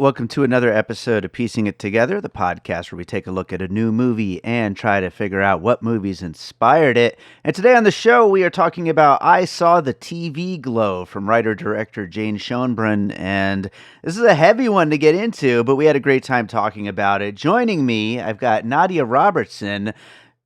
welcome to another episode of Piecing It Together, the podcast where we take a look at a new movie and try to figure out what movies inspired it. And today on the show, we are talking about I Saw the TV Glow from writer-director Jane Schoenbrun, and this is a heavy one to get into, but we had a great time talking about it. Joining me, I've got Nadia Robertson.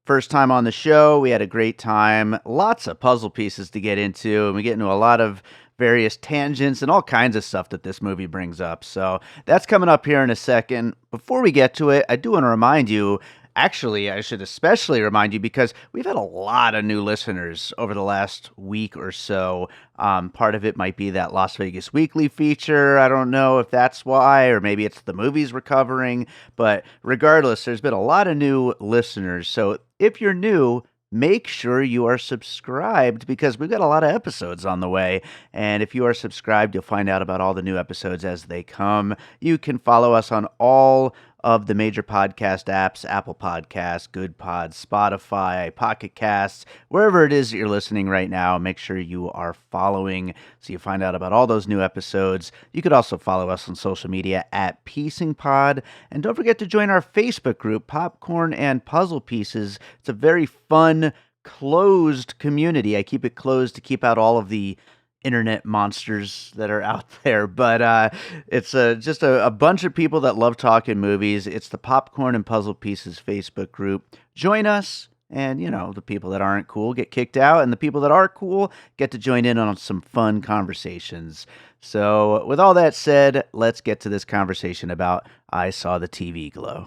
First time on the show, we had a great time. Lots of puzzle pieces to get into, and we get into a lot of various tangents and all kinds of stuff that this movie brings up. So that's coming up here in a second. Before we get to it, I do want to remind you, actually, I should especially remind you because we've had a lot of new listeners over the last week or so. Part of it might be that Las Vegas Weekly feature. I don't know if that's why, or maybe it's the movies recovering. But regardless, there's been a lot of new listeners. So if you're new, make sure you are subscribed because we've got a lot of episodes on the way. And if you are subscribed, you'll find out about all the new episodes as they come. You can follow us on all of the major podcast apps, Apple Podcasts, Good Pods, Spotify, Pocket Casts, wherever it is that you're listening right now. Make sure you are following so you find out about all those new episodes. You could also follow us on social media at Piecing Pod. And don't forget to join our Facebook group, Popcorn and Puzzle Pieces. It's a very fun, closed community. I keep it closed to keep out all of the internet monsters that are out there, but it's just a bunch of people that love talking movies. It's the Popcorn and Puzzle Pieces Facebook group. Join us, and the people that aren't cool get kicked out, and the people that are cool get to join in on some fun conversations. So with all that said, let's get to this conversation about I Saw the TV Glow.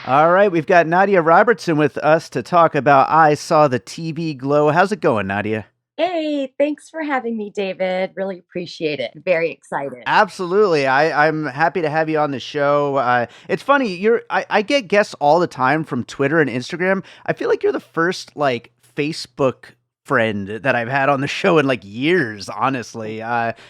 All right, we've got Nadia Robertson with us to talk about I Saw the TV Glow. How's it going, Nadia? Hey, thanks for having me, David. Really appreciate it. Very excited. Absolutely. I'm happy to have you on the show. It's funny, I get guests all the time from Twitter and Instagram. I feel like you're the first Facebook friend that I've had on the show in years, honestly.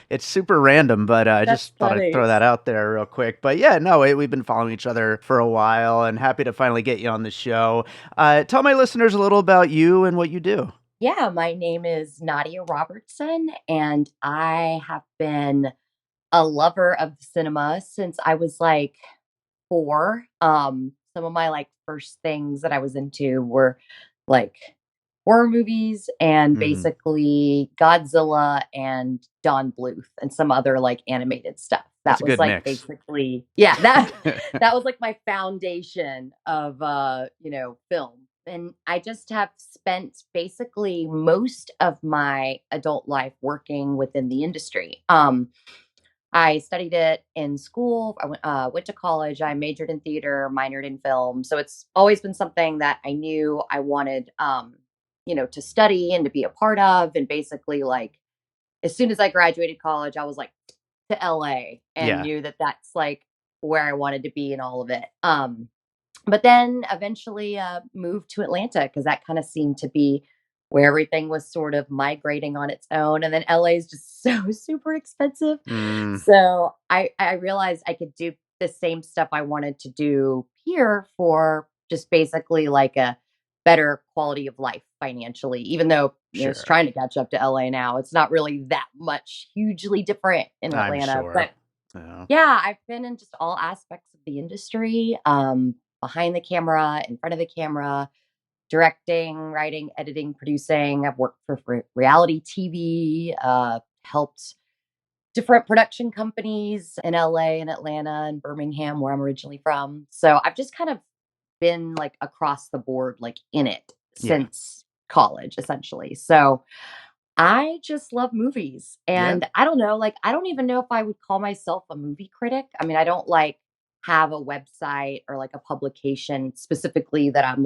It's super random, but I just thought I'd throw that out there real quick. But yeah, no, we've been following each other for a while and happy to finally get you on the show. Tell my listeners a little about you and what you do. Yeah, my name is Nadia Robertson, and I have been a lover of cinema since I was 4. Some of my first things that I was into were like horror movies and Mhm. basically Godzilla and Don Bluth and some other animated stuff. That's That a was good mix. basically, yeah, that was my foundation of film. And I just have spent basically most of my adult life working within the industry. I studied it in school. I went to college. I majored in theater, minored in film. So it's always been something that I knew I wanted, to study and to be a part of. And basically, as soon as I graduated college, I was to LA and Yeah. knew that that's where I wanted to be in all of it. But then eventually moved to Atlanta because that kind of seemed to be where everything was sort of migrating on its own. And then LA is just so super expensive. Mm, So I realized I could do the same stuff I wanted to do here for just basically a better quality of life financially, even though it's sure. trying to catch up to LA now. It's not really that much hugely different in I'm Atlanta. But sure. Yeah. yeah, I've been in just all aspects of the industry, behind the camera, in front of the camera, directing, writing, editing, producing. I've worked for reality TV, helped different production companies in LA and Atlanta and Birmingham, where I'm originally from. So I've just kind of been across the board, in it Yeah. since college, essentially. So I just love movies. Yeah. And I don't know, I don't even know if I would call myself a movie critic. I mean, I don't have a website or a publication specifically that I'm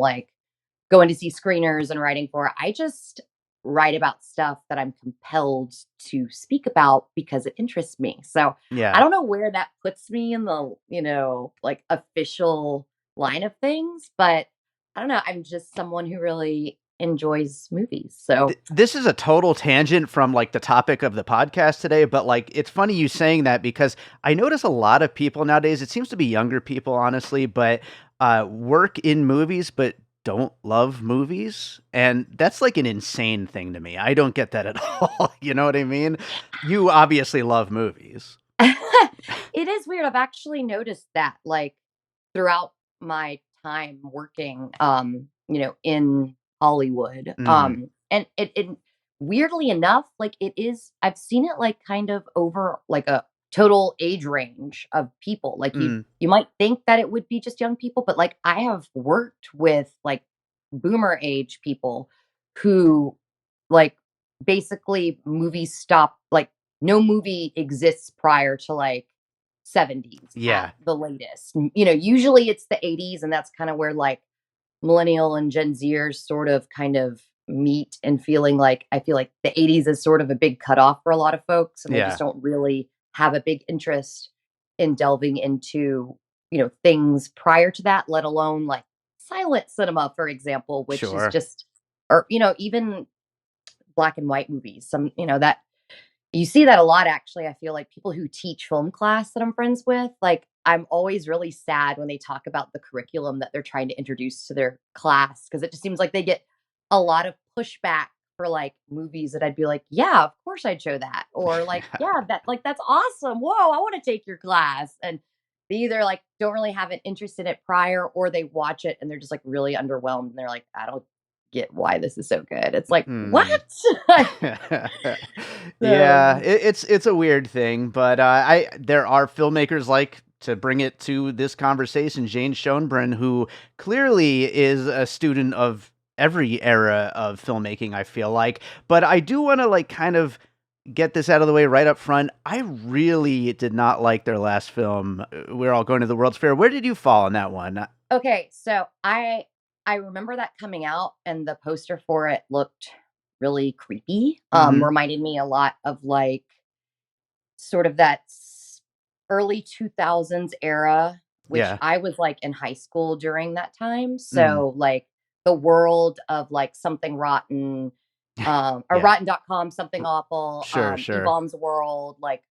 going to see screeners and writing for. I just write about stuff that I'm compelled to speak about because it interests me. So I Yeah. don't know where that puts me in the, official line of things, but I don't know. I'm just someone who really enjoys movies. So This is a total tangent from the topic of the podcast today, but it's funny you saying that because I notice a lot of people nowadays, it seems to be younger people, honestly, but work in movies, but don't love movies. And that's an insane thing to me. I don't get that at all. You know what I mean? You obviously love movies. It is weird. I've actually noticed that, like, throughout my time working, in Hollywood. Hmm. And it weirdly enough, like, it is, I've seen it, like, kind of over, like, a total age range of people. Like, you Mm. you might think that it would be just young people, but, like, I have worked with, like, boomer age people who, like, basically movies stop, like, no movie exists prior to, like, 70s at Yeah. the latest. Usually it's the 80s, and that's kind of where, like, millennial and Gen Zers sort of kind of meet, and feeling like, I feel like the 80s is sort of a big cutoff for a lot of folks, and they just Yeah. don't really have a big interest in delving into, things prior to that, let alone, like, silent cinema, for example, which is Sure. just, or, even black and white movies. That you see that a lot, actually. I feel like people who teach film class that I'm friends with, like, I'm always really sad when they talk about the curriculum that they're trying to introduce to their class, because it just seems like they get a lot of pushback for, like, movies that I'd be like, yeah, of course I'd show that. Or, like, yeah, that's awesome. Whoa, I want to take your class. And they either, like, don't really have an interest in it prior, or they watch it and they're just, like, really underwhelmed, and they're like, I don't get why this is so good. It's like, what? Hmm. Yeah, So it's a weird thing, but I there are filmmakers, like, to bring it to this conversation, Jane Schoenbrun, who clearly is a student of every era of filmmaking, I feel like. But I do want to, like, kind of get this out of the way right up front. I really did not like their last film. We're All Going to the World's Fair. Where did you fall on that one? okay, so I remember that coming out, and the poster for it looked really creepy. Hmm. Reminded me a lot of, like, sort of that early 2000s era, which Yeah. I was, like, in high school during that time. Mm. So, like, the world of, like, Something Rotten, or Yeah. Rotten.com, Something Awful, Sure. Sure. E-Bombs World, like,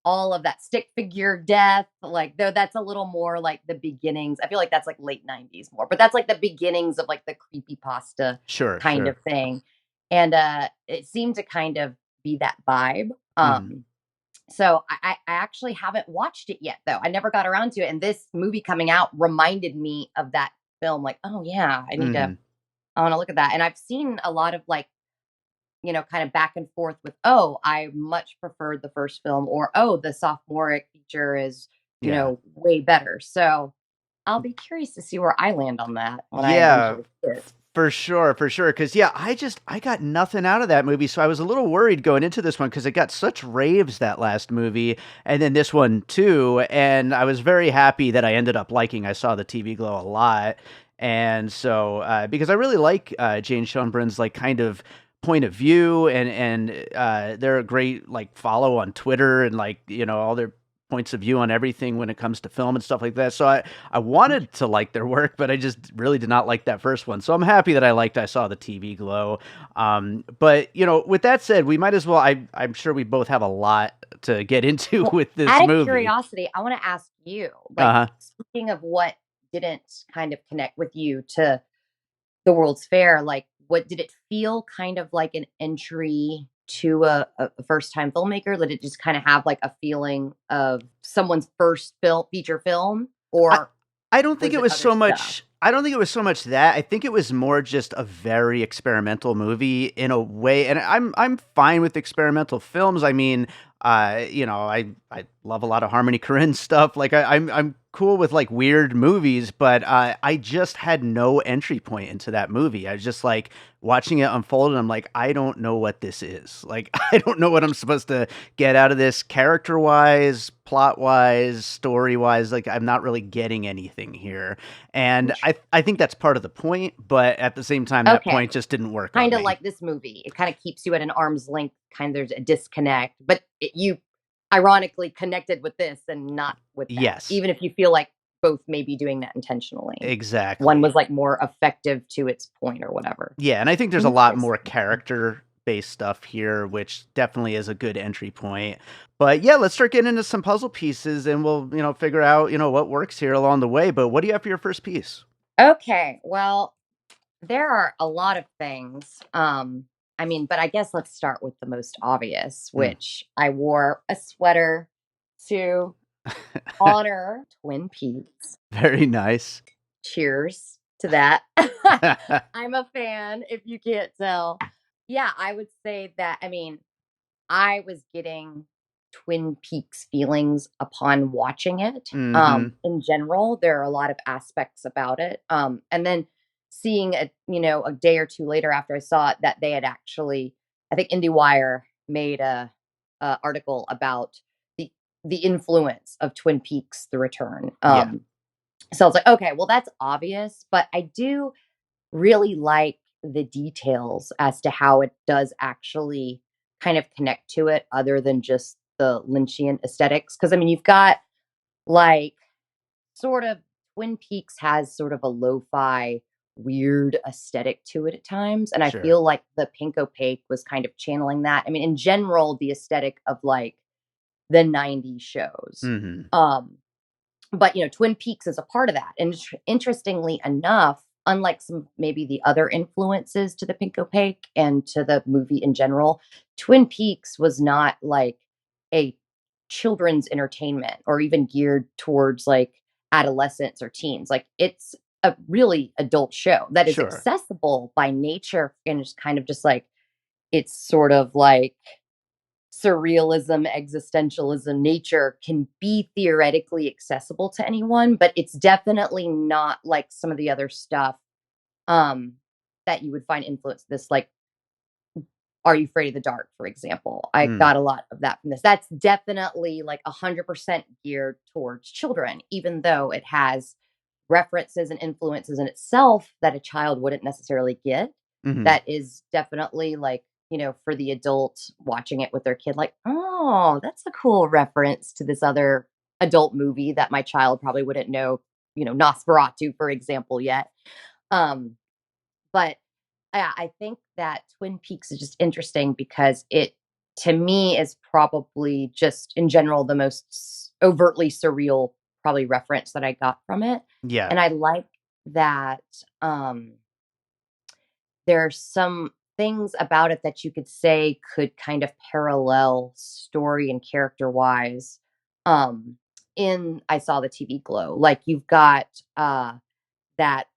all of that, Stick Figure Death, like, though that's a little more like the beginnings. I feel like that's, like, late 90s more, but that's, like, the beginnings of, like, the creepy pasta Sure. kind of Sure. thing. And it seemed to kind of be that vibe. Hmm. So I actually haven't watched it yet, though. I never got around to it, and this movie coming out reminded me of that film. Like, oh yeah, Hmm. I want to look at that. And I've seen a lot of, like, kind of back and forth with, oh, I much preferred the first film, or oh, the sophomoric feature is, Yeah. way better. So I'll be curious to see where I land on that when I Yeah, eventually see it. for sure, for sure. Because yeah, I got nothing out of that movie, so I was a little worried going into this one because it got such raves, that last movie, and then this one too. And I was very happy that I ended up liking. I saw the TV Glow a lot, and so because I really like Jane Schoenbrun's, like, kind of point of view, and they're a great, like, follow on Twitter, and, like, all their points of view on everything when it comes to film and stuff like that. So I wanted to like their work, but I just really did not like that first one. So I'm happy that I saw the TV Glow. But with that said, we might as well. I'm sure we both have a lot to get into Well, with this out of movie. curiosity, I want to ask you, Uh like, huh. speaking of what didn't kind of connect with you to the World's Fair, like, what did it feel kind of like an entry to a first time filmmaker? Did it just kind of have, like, a feeling of someone's first feature film, I or I don't think was it it was other so stuff? much. I don't think it was so much that. I think it was more just a very experimental movie in a way, and I'm fine with experimental films. I mean, I love a lot of Harmony Korine stuff. Like, I'm cool with, like, weird movies, but I just had no entry point into that movie. I was just, like, watching it unfold, and I'm like, I don't know what this is. Like, I don't know what I'm supposed to get out of this, character wise, plot wise, story wise. Like, I'm not really getting anything here. And I think that's part of the point, but at the same time, that Okay, point just didn't work on kind of me. like this movie. It kind of keeps you at an arm's length. Kind of, there's a disconnect, but you ironically connected with this and not with that, Yes, even if you feel like both may be doing that intentionally. One exactly. was, like, more effective to its point or whatever. Yeah, and I think there's a lot more Interesting. character based stuff here, which definitely is a good entry point. But yeah, let's start getting into some puzzle pieces, and we'll, figure out, what works here along the way. But what do you have for your first piece? Okay, well, there are a lot of things. But I guess let's start with the most obvious, Mm. which I wore a sweater to honor Twin Peaks. Very nice. Cheers to that. I'm a fan, if you can't tell. Yeah, I would say that, I mean, I was getting Twin Peaks feelings upon watching it. Hmm. In general, there are a lot of aspects about it. And then seeing it, a day or two later after I saw it, that they had actually, I think IndieWire made a article about the the influence of Twin Peaks: The Return. Yeah, So I was like, okay, well, that's obvious, but I do really like the details as to how it does actually kind of connect to it other than just the Lynchian aesthetics. Because, I mean, you've got like sort of Twin Peaks has sort of a lo-fi weird aesthetic to it at times. And I sure. feel like the Pink Opaque was kind of channeling that. I mean, in general, the aesthetic of like the 90s shows. Hmm. But, Twin Peaks is a part of that, and interestingly enough, unlike some maybe the other influences to the Pink Opaque and to the movie in general, Twin Peaks was not like a children's entertainment or even geared towards like adolescents or teens. Like, it's a really adult show that is Sure. accessible by nature, and it's kind of just like it's sort of like surrealism, existentialism, nature can be theoretically accessible to anyone, but it's definitely not like some of the other stuff um that you would find influence this, like Are You Afraid of the Dark, for example. I Mm. got a lot of that from this. That's definitely like 100% geared towards children, even though it has references and influences in itself that a child wouldn't necessarily get. Hmm. That is definitely like, for the adult watching it with their kid, like, oh, that's a cool reference to this other adult movie that my child probably wouldn't know, Nosferatu, for example, yet. Um, but yeah, I think that Twin Peaks is just interesting because it, to me, is probably just in general the most overtly surreal probably reference that I got from it. Yeah, And I like that there's some things about it that you could say could kind of parallel story and character wise um in I Saw the TV Glow. Like, you've got that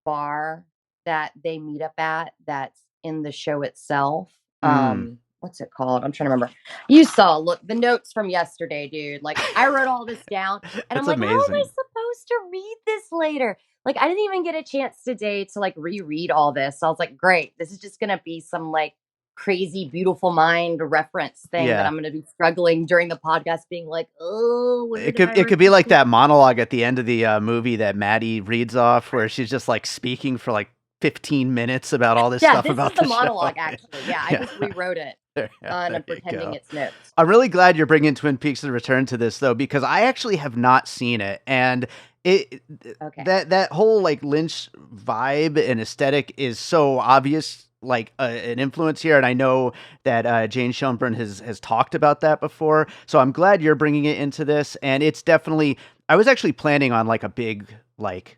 bar that they meet up at that's in the show itself. mm. What's it called? I'm trying to remember. You saw, look, the notes from yesterday, dude. Like, I wrote all this down and I'm It's like, how am I amazing. supposed to read this later? Like, I didn't even get a chance today to like reread all this. So I was like, great, this is just gonna be some like crazy beautiful mind reference thing that Yeah. I'm gonna be struggling during the podcast being like, oh, where It did could I it could write be this like down? that monologue at the end of the movie that Maddie reads off, where she's just like speaking for like 15 minutes about all this Yeah, stuff this is about the the show. monologue actually. Yeah, I Yeah, just rewrote it yeah, and there I'm you pretending go. it's notes. I'm really glad you're bringing Twin Peaks: The Return to this though, because I actually have not seen it, and it Okay. that whole like Lynch vibe and aesthetic is so obvious, like an influence here, and I know that Jane Schoenbrun has talked about that before. So I'm glad you're bringing it into this, and it's definitely. I was actually planning on like a big like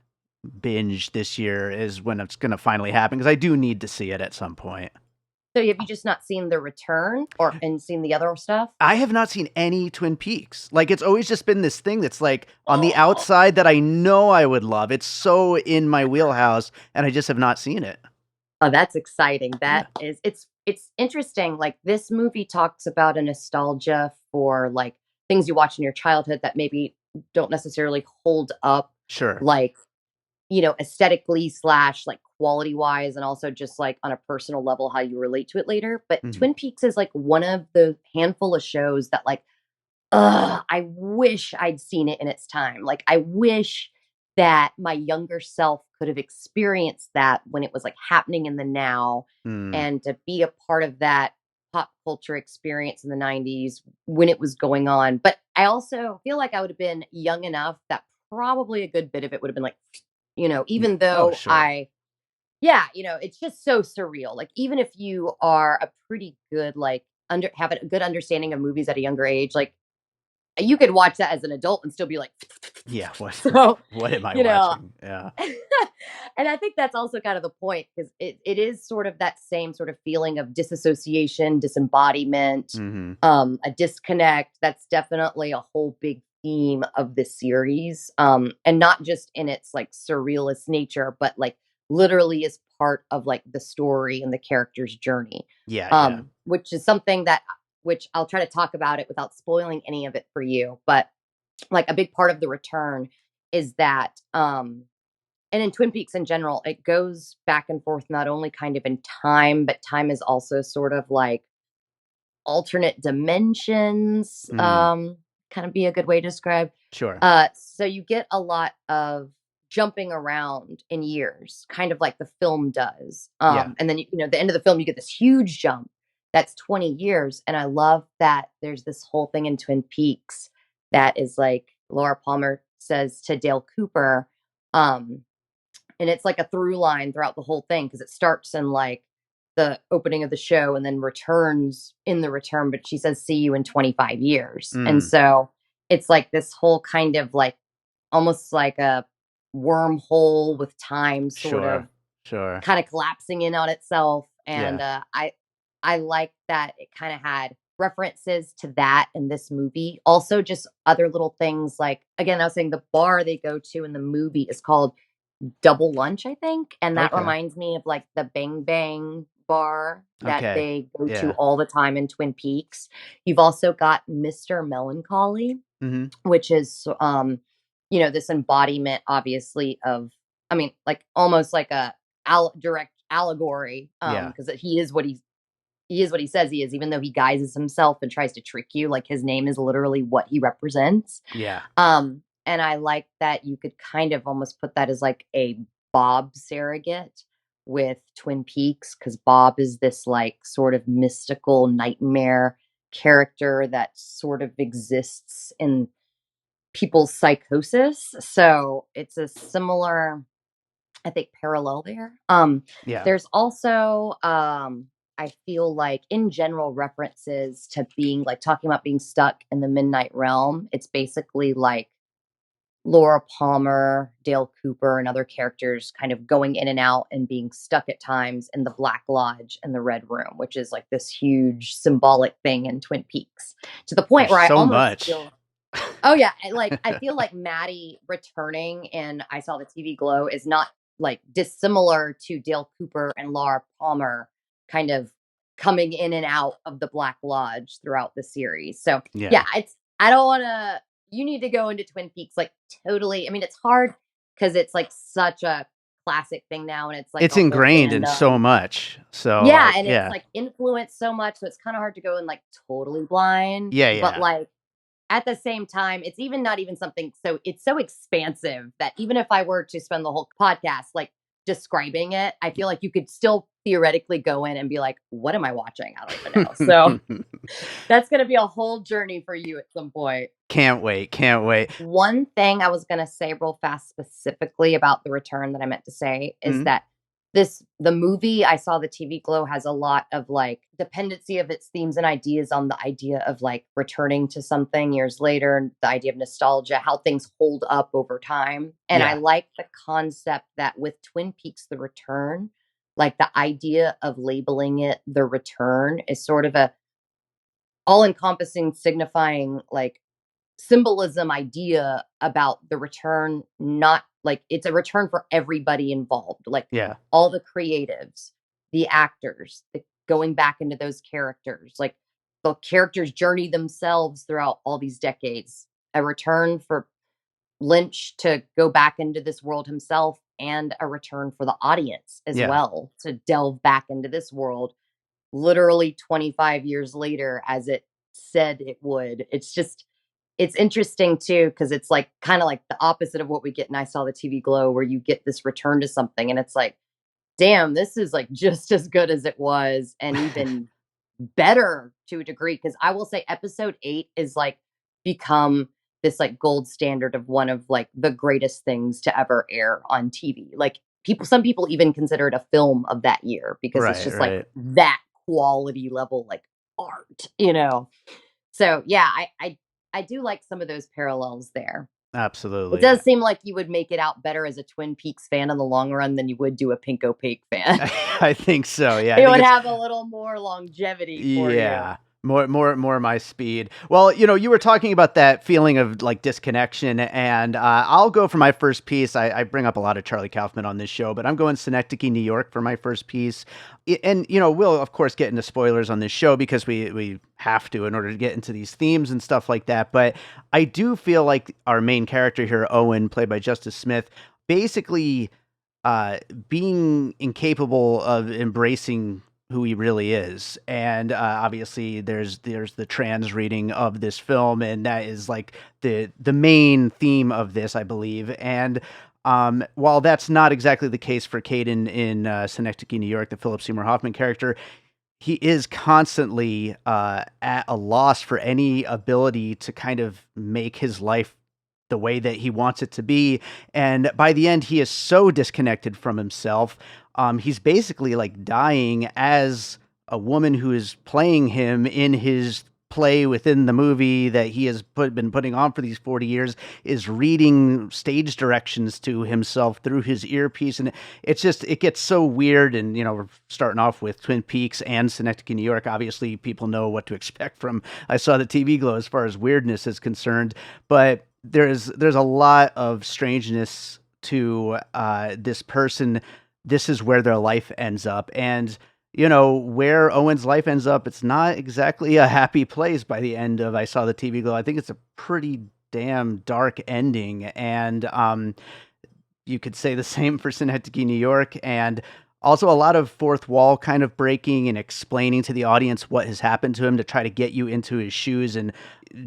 binge this year is when it's going to finally happen because I do need to see it at some point. So have you just not seen The Return or and seen the other stuff? I have not seen any Twin Peaks. Like it's always just been this thing that's like on the Oh, outside that I know I would love. It's so in my wheelhouse and I just have not seen it. oh, that's exciting. Yeah. That is it's interesting. Like, this movie talks about a nostalgia for like things you watch in your childhood that maybe don't necessarily hold up Sure. like, aesthetically slash like quality wise, and also just like on a personal level how you relate to it later. But Mhm. Twin Peaks is like one of the handful of shows that like I wish I'd seen it in its time. Like, I wish that my younger self could have experienced that when it was like happening in the now, Mm. and to be a part of that pop culture experience in the 90s when it was going on. But I also feel like I would have been young enough that probably a good bit of it would have been like, even Oh, though sure. yeah, it's just so surreal. Like, even if you are a pretty good, like, have a good understanding of movies at a younger age, like, you could watch that as an adult and still be like, Yeah. so, What am I you know, watching? Yeah. and I think that's also kind of the point because it is sort of that same sort of feeling of disassociation, disembodiment, Mm-hmm. a disconnect. That's definitely a whole big theme of this series. And not just in its like surrealist nature, but like literally is part of like the story and the character's journey. Yeah. Yeah. Which is something that which I'll try to talk about it without spoiling any of it for you. But like a big part of the return is that and in Twin Peaks in general, it goes back and forth not only kind of in time, but time is also sort of like alternate dimensions, Mm. kind of be a good way to describe. Sure. So you get a lot of jumping around in years, kind of like the film does. Yeah. And then, at the end of the film, you get this huge jump that's 20 years. And I love that there's this whole thing in Twin Peaks that is like Laura Palmer says to Dale Cooper. And it's like a through line throughout the whole thing because it starts in like the opening of the show and then returns in the return, but she says, see you in 25 years. And Mm. so it's like this whole kind of like almost like a wormhole with time sort of Sure. kind of collapsing in on itself. And Yeah. I like that it kind of had references to that in this movie. Also, just other little things like, again, I was saying the bar they go to in the movie is called Double Lunch, I think. And that Okay. reminds me of like the Bang Bang bar that Okay. they go to Yeah. all the time in Twin Peaks. You've also got Mr. Melancholy, Mm-hmm. which is this embodiment obviously of, I mean, like almost like a direct allegory, Yeah. because he is what he says he is, even though he guises himself and tries to trick you. Like his name is literally what he represents. Yeah. And I like that you could kind of almost put that as like a Bob surrogate with Twin Peaks, because Bob is this like sort of mystical nightmare character that sort of exists in people's psychosis. So it's a similar, I think, parallel there. Yeah. There's also I feel like in general references to being like talking about being stuck in the midnight realm. It's basically like Laura Palmer, Dale Cooper, and other characters kind of going in and out and being stuck at times in the Black Lodge and the Red Room, which is like this huge symbolic thing in Twin Peaks, to the point There's where I so almost much. feel, oh yeah, I feel like Maddie returning in I Saw the TV Glow is not like dissimilar to Dale Cooper and Laura Palmer kind of coming in and out of the Black Lodge throughout the series. So Yeah. yeah, I don't want to. You need to go into Twin Peaks like totally. I mean, it's hard because it's like such a classic thing now, and it's like It's a whole ingrained in so fandom. much. So Yeah, like, and it's yeah. like influenced so much, so it's kind of hard to go in like totally blind. Yeah. But Yeah. like at the same time, it's even not even something so it's so expansive that even if I were to spend the whole podcast like describing it, I feel like you could still theoretically go in and be like, what am I watching? I don't even know. So that's going to be a whole journey for you at some point. Can't wait. Can't wait. One thing I was going to say real fast specifically about the return that I meant to say is Mhm. that the movie I Saw the TV Glow has a lot of like dependency of its themes and ideas on the idea of like returning to something years later, and the idea of nostalgia, how things hold up over time. And I Yeah. like the concept that with Twin Peaks The Return, like the idea of labeling it The Return is sort of a all encompassing signifying like symbolism idea about the return, not like it's a return for everybody involved, like Yeah. all the creatives, the actors, going back into those characters, like the characters journey themselves throughout all these decades. A return for Lynch to go back into this world himself, and a return for the audience as Yeah. well to delve back into this world literally 25 years later as it said it would. It's interesting too because it's like kind of like the opposite of what we get in I Saw the TV Glow, where you get this return to something and it's like, damn, this is like just as good as it was and even better to a degree. Because I will say episode 8 is like become this like gold standard of one of like the greatest things to ever air on TV. Like some people even consider it a film of that year because it's Right. just like Right. that quality level like art. So yeah, I do like some of those parallels there. It Absolutely. does seem like you would make it out better as a Twin Peaks fan in the long run than you would do a Pink Opaque fan. I think so. Yeah, I It think would it's have a little more longevity for you. yeah. More my speed. Well, you were talking about that feeling of like disconnection, and I'll go for my first piece. I bring up a lot of Charlie Kaufman on this show, but I'm going Synecdoche, New York for my first piece. And we'll of course get into spoilers on this show because we have to in order to get into these themes and stuff like that. But I do feel like our main character here, Owen, played by Justice Smith, basically uh, being incapable of embracing who he really is. And obviously there's the trans reading of this film, and that is like the main theme of this, I believe. And while that's not exactly the case for Caden in Synecdoche, New York, the Philip Seymour Hoffman character, he is constantly at a loss for any ability to kind of make his life the way that he wants it to be. And by the end, he is so disconnected from himself. He's basically like dying as a woman who is playing him in his play within the movie that he has been putting on for these 40 years is reading stage directions to himself through his earpiece. And it gets so weird. And we're starting off with Twin Peaks and Synecdoche, New York. Obviously people know what to expect from I Saw the TV Glow as far as weirdness is concerned, but there's a lot of strangeness to this person. This is where their life ends up, and where Owen's life ends up, it's not exactly a happy place by the end of I Saw the TV Glow. I think it's a pretty damn dark ending, and you could say the same for Synecdoche, New York, and also a lot of fourth wall kind of breaking and explaining to the audience what has happened to him to try to get you into his shoes, and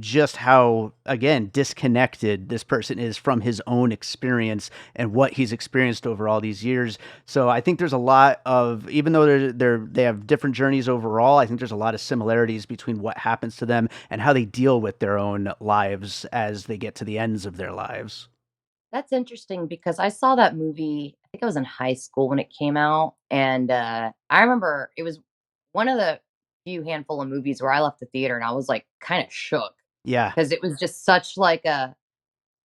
just how, again, disconnected this person is from his own experience and what he's experienced over all these years. So I think there's a lot of, even though they have different journeys overall, I think there's a lot of similarities between what happens to them and how they deal with their own lives as they get to the ends of their lives. That's interesting because I saw that movie, I think I was in high school when it came out. And I remember it was one of the few handful of movies where I left the theater and I was like kind of shook Yeah. because it was just such like a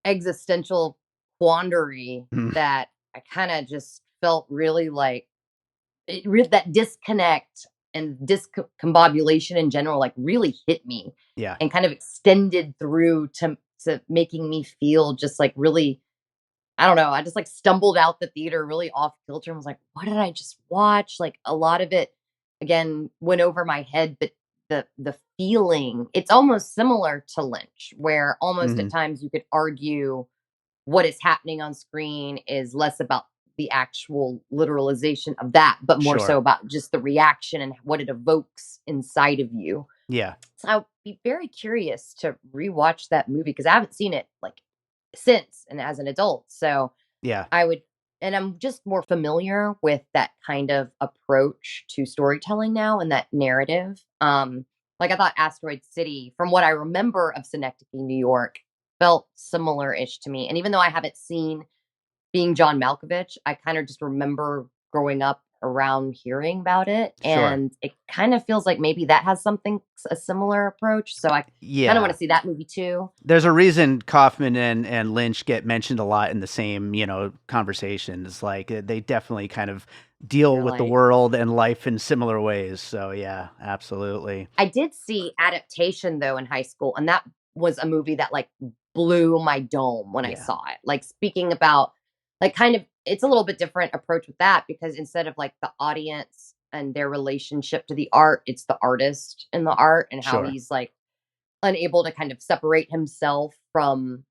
existential quandary Mhm. that I kind of just felt really like that disconnect and discombobulation in general like really hit me Yeah. and kind of extended through to making me feel just like really, I don't know, I just like stumbled out the theater really off kilter and was like, what did I just watch? Like a lot of it again went over my head, but the feeling, it's almost similar to Lynch, where almost at Mhm. times you could argue what is happening on screen is less about the actual literalization of that, but more so Sure. about just the reaction and what it evokes inside of you. Yeah. So I'd be very curious to rewatch that movie because I haven't seen it like since and as an adult. So Yeah. I would, and I'm just more familiar with that kind of approach to storytelling now and that narrative. Like I thought Asteroid City, from what I remember of Synecdoche, New York, felt similar-ish to me. And even though I haven't seen Being John Malkovich, I kind of just remember growing up around hearing about it. Sure. And it kind of feels like maybe that has something, a similar approach. So I kind of want Yeah. to see that movie too. There's a reason Kaufman and Lynch get mentioned a lot in the same, conversations. Like they definitely kind of deal You're with the like, world and life in similar ways. So yeah, absolutely. I did see Adaptation though in high school, and that was a movie that like blew my dome when I Yeah. saw it. Like speaking about like kind of it's a little bit different approach with that because instead of like the audience and their relationship to the art, it's the artist and the art and how Sure. he's like unable to kind of separate himself from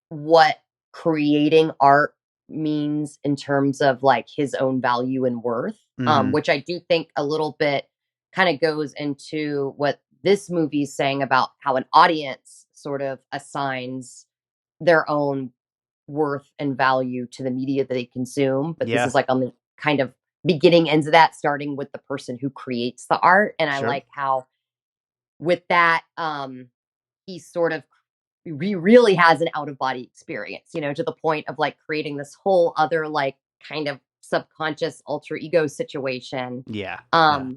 what creating art means in terms of like his own value and worth, Hmm. which I do think a little bit kind of goes into what this movie is saying about how an audience sort of assigns their own worth and value to the media that they consume. But this Yeah. is like on the kind of beginning ends of that, starting with the person who creates the art. And I Sure. like how with that, he sort of he really has an out of body experience, to the point of like creating this whole other like kind of subconscious alter ego situation, Yeah. Yeah.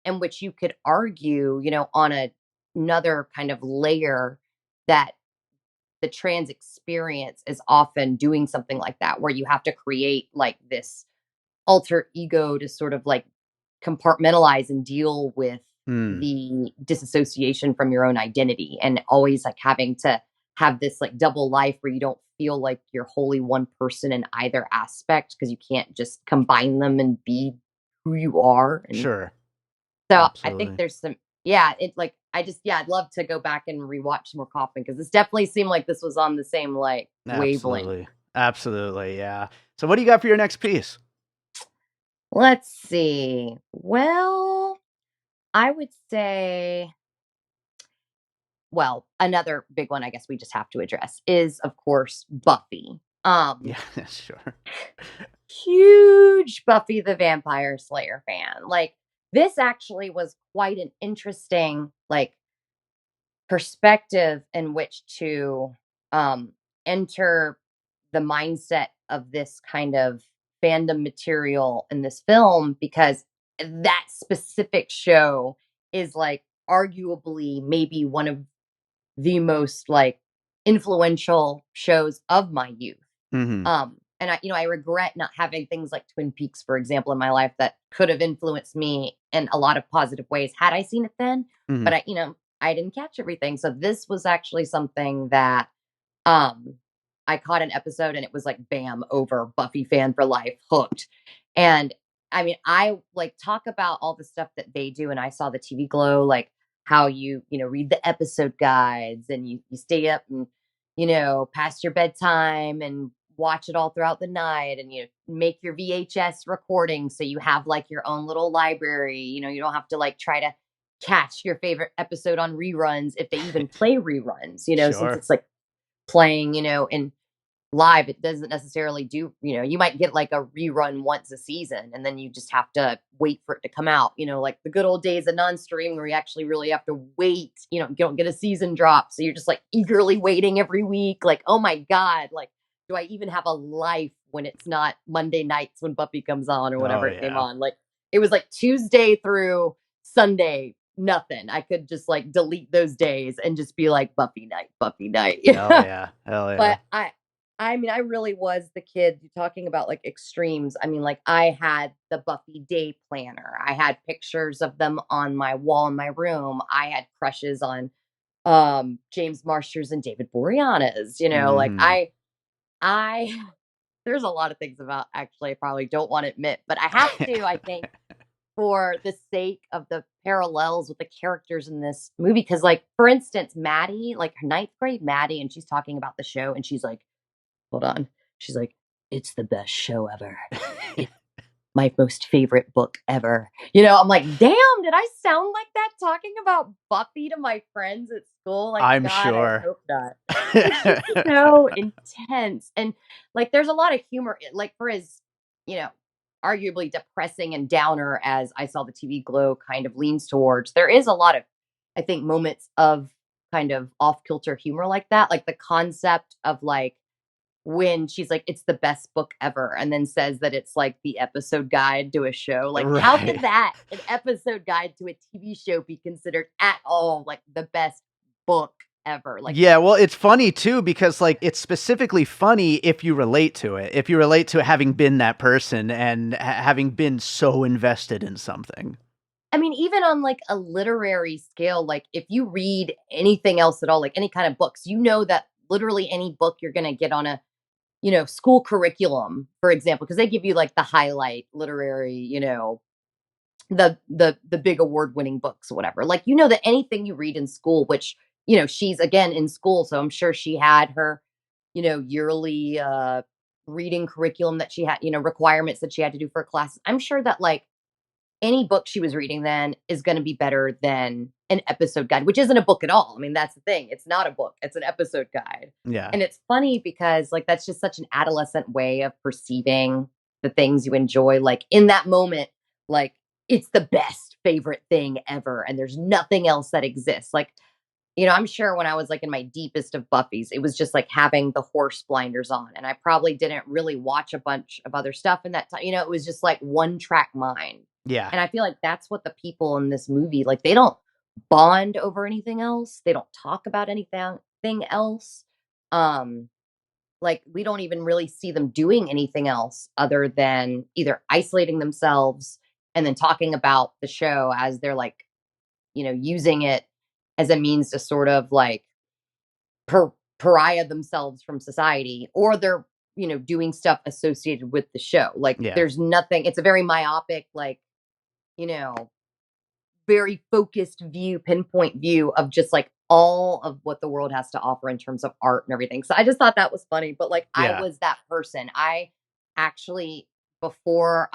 in which you could argue, on another kind of layer that the trans experience is often doing something like that, where you have to create like this alter ego to sort of like compartmentalize and deal with Mm, the disassociation from your own identity, and always like having to have this like double life where you don't feel like you're wholly one person in either aspect, because you can't just combine them and be who you are. And sure. so I think Absolutely. there's some, yeah, it like, I just, yeah, I'd love to go back and rewatch some more Kaufman, because this definitely seemed like this was on the same like wavelength. Absolutely. Absolutely. Yeah. So what do you got for your next piece? Let's see. Well, I would say, well, another big one I guess we just have to address is, of course, Buffy. Yeah, sure. Huge Buffy the Vampire Slayer fan. Like, this actually was quite an interesting like perspective in which to enter the mindset of this kind of fandom material in this film, because that specific show is like arguably maybe one of the most like influential shows of my youth. Mhm. And I regret not having things like Twin Peaks, for example, in my life that could have influenced me in a lot of positive ways had I seen it then. Mhm. But I didn't catch everything. So this was actually something that um I caught an episode, and it was like bam, over, Buffy fan for life, hooked. And I mean, I like talk about all the stuff that they do, and I saw the TV Glow, like how you read the episode guides, and you stay up and past your bedtime and watch it all throughout the night, and you make your VHS recording so you have like your own little library. You don't have to like try to catch your favorite episode on reruns, if they even play reruns, since Sure. it's like playing, in live. It doesn't necessarily do, you might get like a rerun once a season, and then you just have to wait for it to come out, like the good old days of non-streaming, where you actually really have to wait, you don't get a season drop. So you're just like eagerly waiting every week, like, oh my God, like, do I even have a life when it's not Monday nights when Buffy comes on or Oh whatever it came yeah. on? Like, it was like Tuesday through Sunday, nothing. I could just like delete those days and just be like Buffy night, Buffy night. Hell yeah. Hell yeah. But I mean, I really was the kid, you talking about like extremes. I mean, like, I had the Buffy day planner. I had pictures of them on my wall in my room. I had crushes on James Marsters and David Boreanaz, like Mhm. I there's a lot of things about, actually I probably don't want to admit, but I have to, I think, for the sake of the parallels with the characters in this movie. Because, like, for instance, Maddie, like her ninth grade Maddie, and she's talking about the show, and she's like, hold on. She's like, "It's the best show ever. It's my most favorite book ever." I'm like, "Damn, did I sound like that talking about Buffy to my friends at school?" Like, I'm God, I sure. hope not. It's just so intense. And like, there's a lot of humor, like, for as, you know, arguably depressing and downer as I Saw the TV Glow kind of leans towards, there is a lot of, I think, moments of kind of off kilter humor like that. Like the concept of like, when she's like, "It's the best book ever," and then says that it's like the episode guide to a show. Like, how Right. could that, an episode guide to a TV show, be considered at all like the best book ever? Like, Yeah, well, it's funny too because like it's specifically funny if you relate to it. If you relate to having been that person and having been so invested in something. I mean, even on like a literary scale, like if you read anything else at all, like any kind of books, that literally any book you're going to get on a, school curriculum, for example, because they give you like the highlight literary, the big award winning books or whatever. Like, that anything you read in school, which, she's again in school, so I'm sure she had her, yearly reading curriculum that she had, requirements that she had to do for classes. I'm sure that like any book she was reading then is going to be better than an episode guide, which isn't a book at all. I mean, that's the thing. It's not a book, it's an episode guide. Yeah. And it's funny because, like, that's just such an adolescent way of perceiving the things you enjoy. Like, in that moment, like, it's the best favorite thing ever. And there's nothing else that exists. Like, I'm sure when I was like in my deepest of Buffy's, it was just like having the horse blinders on. And I probably didn't really watch a bunch of other stuff in that time. It was just like one track mind. Yeah. And I feel like that's what the people in this movie, like, they don't bond over anything else. They don't talk about anything anything else. Um, like we don't even really see them doing anything else other than either isolating themselves and then talking about the show as they're like, using it as a means to sort of like pariah themselves from society, or they're, doing stuff associated with the show. Like Yeah. there's nothing, it's a very myopic, like, you know, very focused view, pinpoint view of just like all of what the world has to offer in terms of art and everything. So I just thought that was funny. But like I Yeah. was that person. I actually before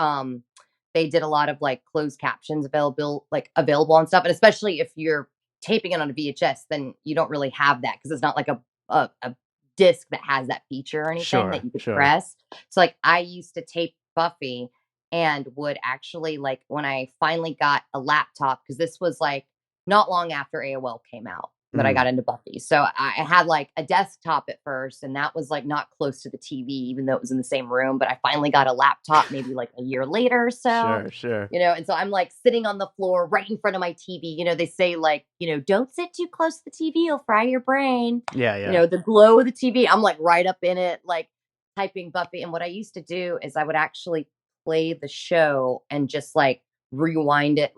they did a lot of like closed captions available and stuff. And especially if you're taping it on a VHS, then you don't really have that because it's not like a disc that has that feature or anything that Sure. you could Sure. press. So like I used to tape Buffy and would actually like when I finally got a laptop, because this was like not long after AOL came out that I Mm. got into Buffy. So I had like a desktop at first, and that was like not close to the TV, even though it was in the same room. But I finally got a laptop maybe like a year later or so. Sure. Sure. And so I'm like sitting on the floor right in front of my TV. They say like, don't sit too close to the TV, you'll fry your brain. Yeah. Yeah. The glow of the TV. I'm like right up in it, like typing Buffy. And what I used to do is I would actually play the show and just like rewind it,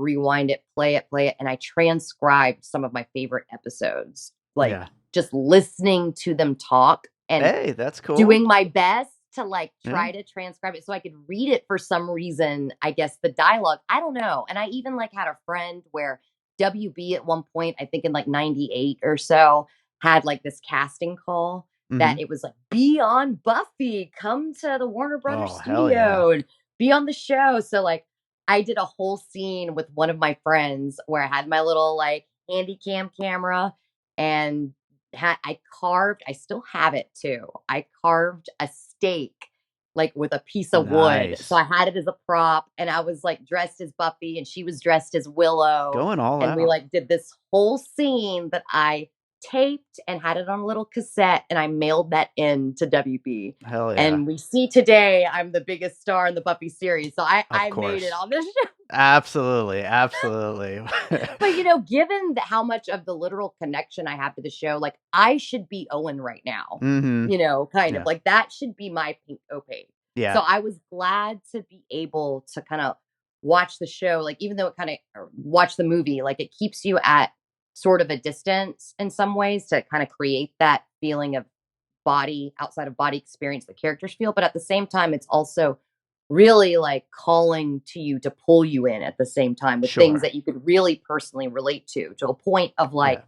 play it. And I transcribed some of my favorite episodes, like Yeah. just listening to them talk and Hey, that's cool. doing my best to like Yeah. try to transcribe it so I could read it for some reason. I guess the dialogue, I don't know. And I even like had a friend where WB at one point, I think in like 98 or so, had like this casting call that Mhm. it was like, be on Buffy, come to the Warner Brothers Oh, hell yeah. studio and be on the show. So like I did a whole scene with one of my friends where I had my little like handy cam camera and I still have it too. I carved a steak like with a piece of wood. So Nice. I had it as a prop and I was like dressed as Buffy and she was dressed as Willow. Going all And we out. like did this whole scene that I taped and had it on a little cassette and I mailed that in to WB. Hell yeah. And we see today I'm the biggest star in the Buffy series. So I Of made it course. on this show. Absolutely. Absolutely. But given how much of the literal connection I have to the show, like I should be Owen right now. Mhm. Kind of Yeah. like that should be my pink opaque. So Yeah. I was glad to be able to kind of watch the show, like even though it kind of watch the movie, like it keeps you at sort of a distance in some ways to kind of create that feeling of body outside of body experience the characters feel. But at the same time, it's also really like calling to you to pull you in at the same time with things Sure. that you could really personally relate to a point of like Yeah.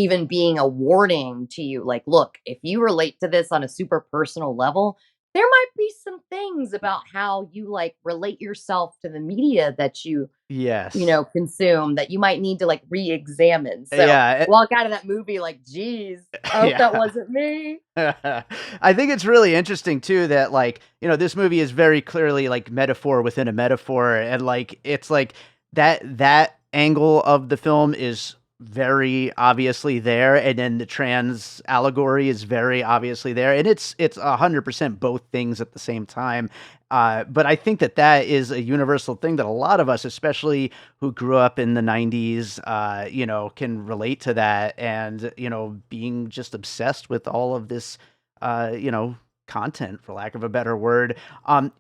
even being a warning to you. Like, look, if you relate to this on a super personal level, there might be some things about how you like relate yourself to the media that Yes. consume that you might need to like re-examine. So Yeah. walk out of that movie like, geez, I hope that Yeah. wasn't me. I think it's really interesting too that like, this movie is very clearly like metaphor within a metaphor, and like it's like that angle of the film is very obviously there, and then the trans allegory is very obviously there, and it's 100% both things at the same time. But I think that is a universal thing that a lot of us, especially who grew up in the 90s, can relate to that, and being just obsessed with all of this content, for lack of a better word.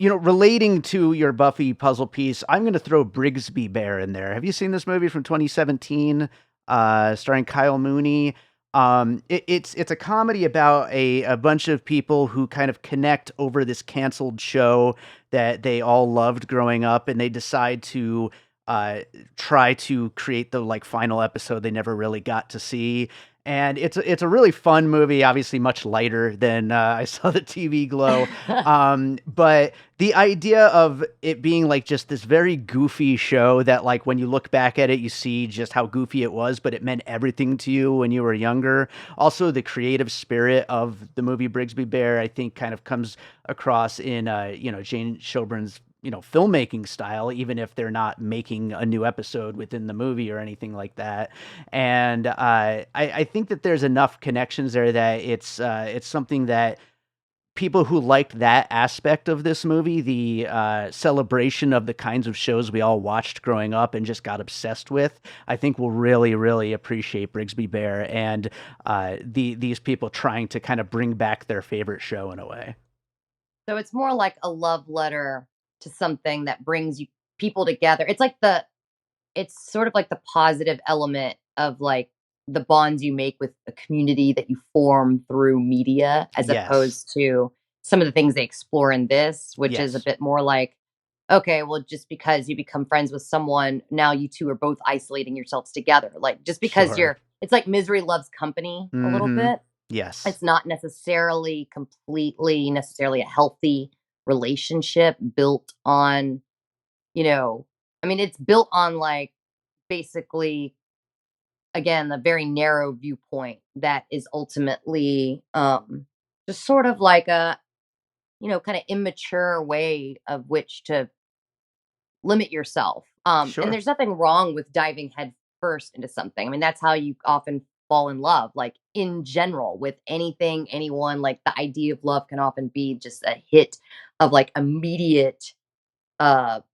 Relating to your Buffy puzzle piece, I'm going to throw Brigsby Bear in there. Have you seen this movie from 2017, starring Kyle Mooney? It's a comedy about a bunch of people who kind of connect over this canceled show that they all loved growing up, and they decide to try to create the like final episode they never really got to see. And it's a really fun movie, obviously much lighter than I Saw the TV Glow. But the idea of it being like just this very goofy show that like when you look back at it, you see just how goofy it was, but it meant everything to you when you were younger. Also, the creative spirit of the movie Brigsby Bear, I think, kind of comes across in Jane Schoenbrun's filmmaking style, even if they're not making a new episode within the movie or anything like that. And I think that there's enough connections there that it's something that people who liked that aspect of this movie, the celebration of the kinds of shows we all watched growing up and just got obsessed with, I think will really, really appreciate Brigsby Bear and these people trying to kind of bring back their favorite show in a way. So it's more like a love letter to something that brings you people together. It's sort of like the positive element of like the bonds you make with a community that you form through media, as Yes. opposed to some of the things they explore in this, which is a Yes. bit more like, okay, well, just because you become friends with someone, now you two are both isolating yourselves together. Like just because Sure. it's like misery loves company a little Mm-hmm. bit. Yes. It's not necessarily completely necessarily a healthy relationship built on, you know, I mean, it's built on like basically again a very narrow viewpoint that is ultimately just sort of like a kind of immature way of which to limit yourself. And Sure. there's nothing wrong with diving head first into something. I mean, that's how you often fall in love, like in general, with anything, anyone. Like the idea of love can often be just a hit of like immediate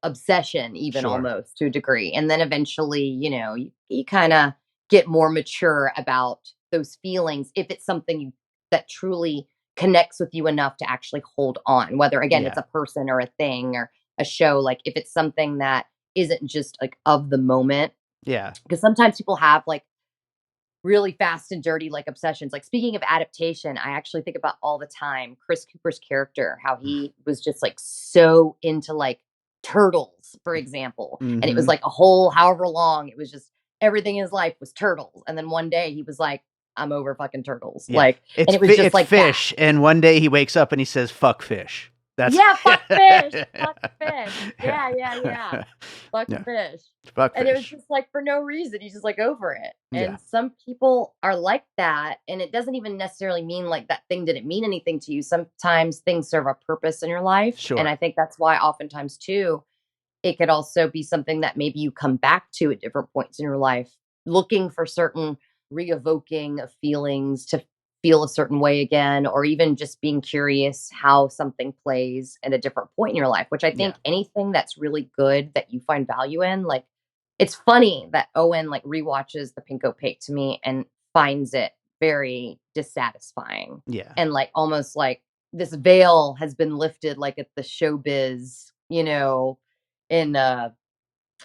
obsession, even Sure. almost to a degree. And then eventually, you kind of get more mature about those feelings if it's something that truly connects with you enough to actually hold on, whether again it's Yeah. a person or a thing or a show. Like if it's something that isn't just like of the moment, Yeah. because sometimes people have like really fast and dirty like obsessions. Like speaking of adaptation, I actually think about all the time Chris Cooper's character, how he was just like so into like turtles, for example. And it was Mm-hmm. like a whole however long, it was just everything in his life was turtles. And then one day he was like, I'm over fucking turtles. Yeah. Like, and it was just It's like that. fish, and one day he wakes up and he says, "Fuck fish." That's Yeah, fuck fish. Fuck fish. yeah. Yeah, yeah, yeah. Fuck Yeah. fish. Fuck And it was fish. just like for no reason. He's just like over it. Yeah. And some people are like that. And it doesn't even necessarily mean like that thing didn't mean anything to you. Sometimes things serve a purpose in your life. And Sure. I think that's why oftentimes too, it could also be something that maybe you come back to at different points in your life, looking for certain re-evoking of feelings to feel a certain way again, or even just being curious how something plays at a different point in your life, which I Yeah. think anything that's really good that you find value in, like it's funny that Owen like rewatches the Pink Opaque to me and finds it very dissatisfying Yeah. and like almost like this veil has been lifted like at the showbiz, in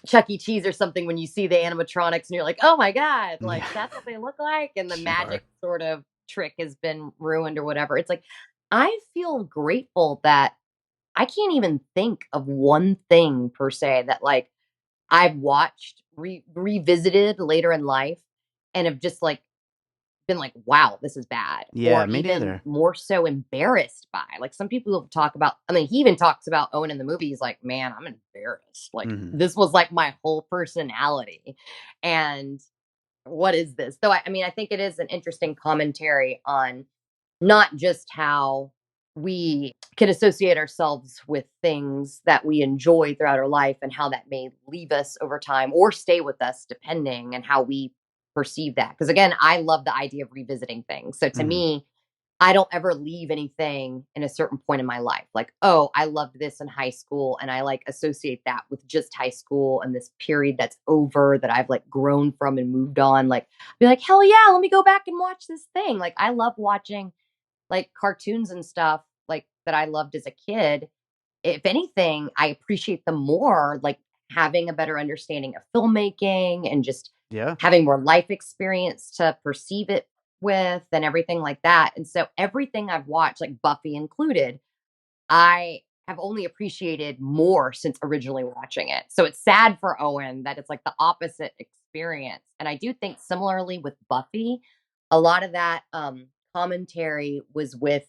Chuck E. Cheese or something when you see the animatronics and you're like, oh my God, like Yeah. that's what they look like. And the Sure. magic sort of trick has been ruined or whatever. It's like, I feel grateful that I can't even think of one thing per se that like I've watched, revisited later in life and have just like been like, wow, this is bad, Yeah, or me even neither. more so embarrassed by. Like some people talk about, I mean, he even talks about Owen in the movie. He's like, man, I'm embarrassed. Like Mhm. this was like my whole personality. And what is this? Though I mean, I think it is an interesting commentary on not just how we can associate ourselves with things that we enjoy throughout our life and how that may leave us over time or stay with us depending and how we perceive that. Because again, I love the idea of revisiting things. So to Mhm. me, I don't ever leave anything in a certain point in my life. Like, oh, I loved this in high school and I like associate that with just high school and this period that's over that I've like grown from and moved on. Like, be like, hell yeah, let me go back and watch this thing. Like, I love watching like cartoons and stuff like that I loved as a kid. If anything, I appreciate them more, like having a better understanding of filmmaking and just Yeah. having more life experience to perceive it with and everything like that. And so everything I've watched, like Buffy included, I have only appreciated more since originally watching it. So it's sad for Owen that it's like the opposite experience. And I do think similarly with Buffy, a lot of that commentary was with,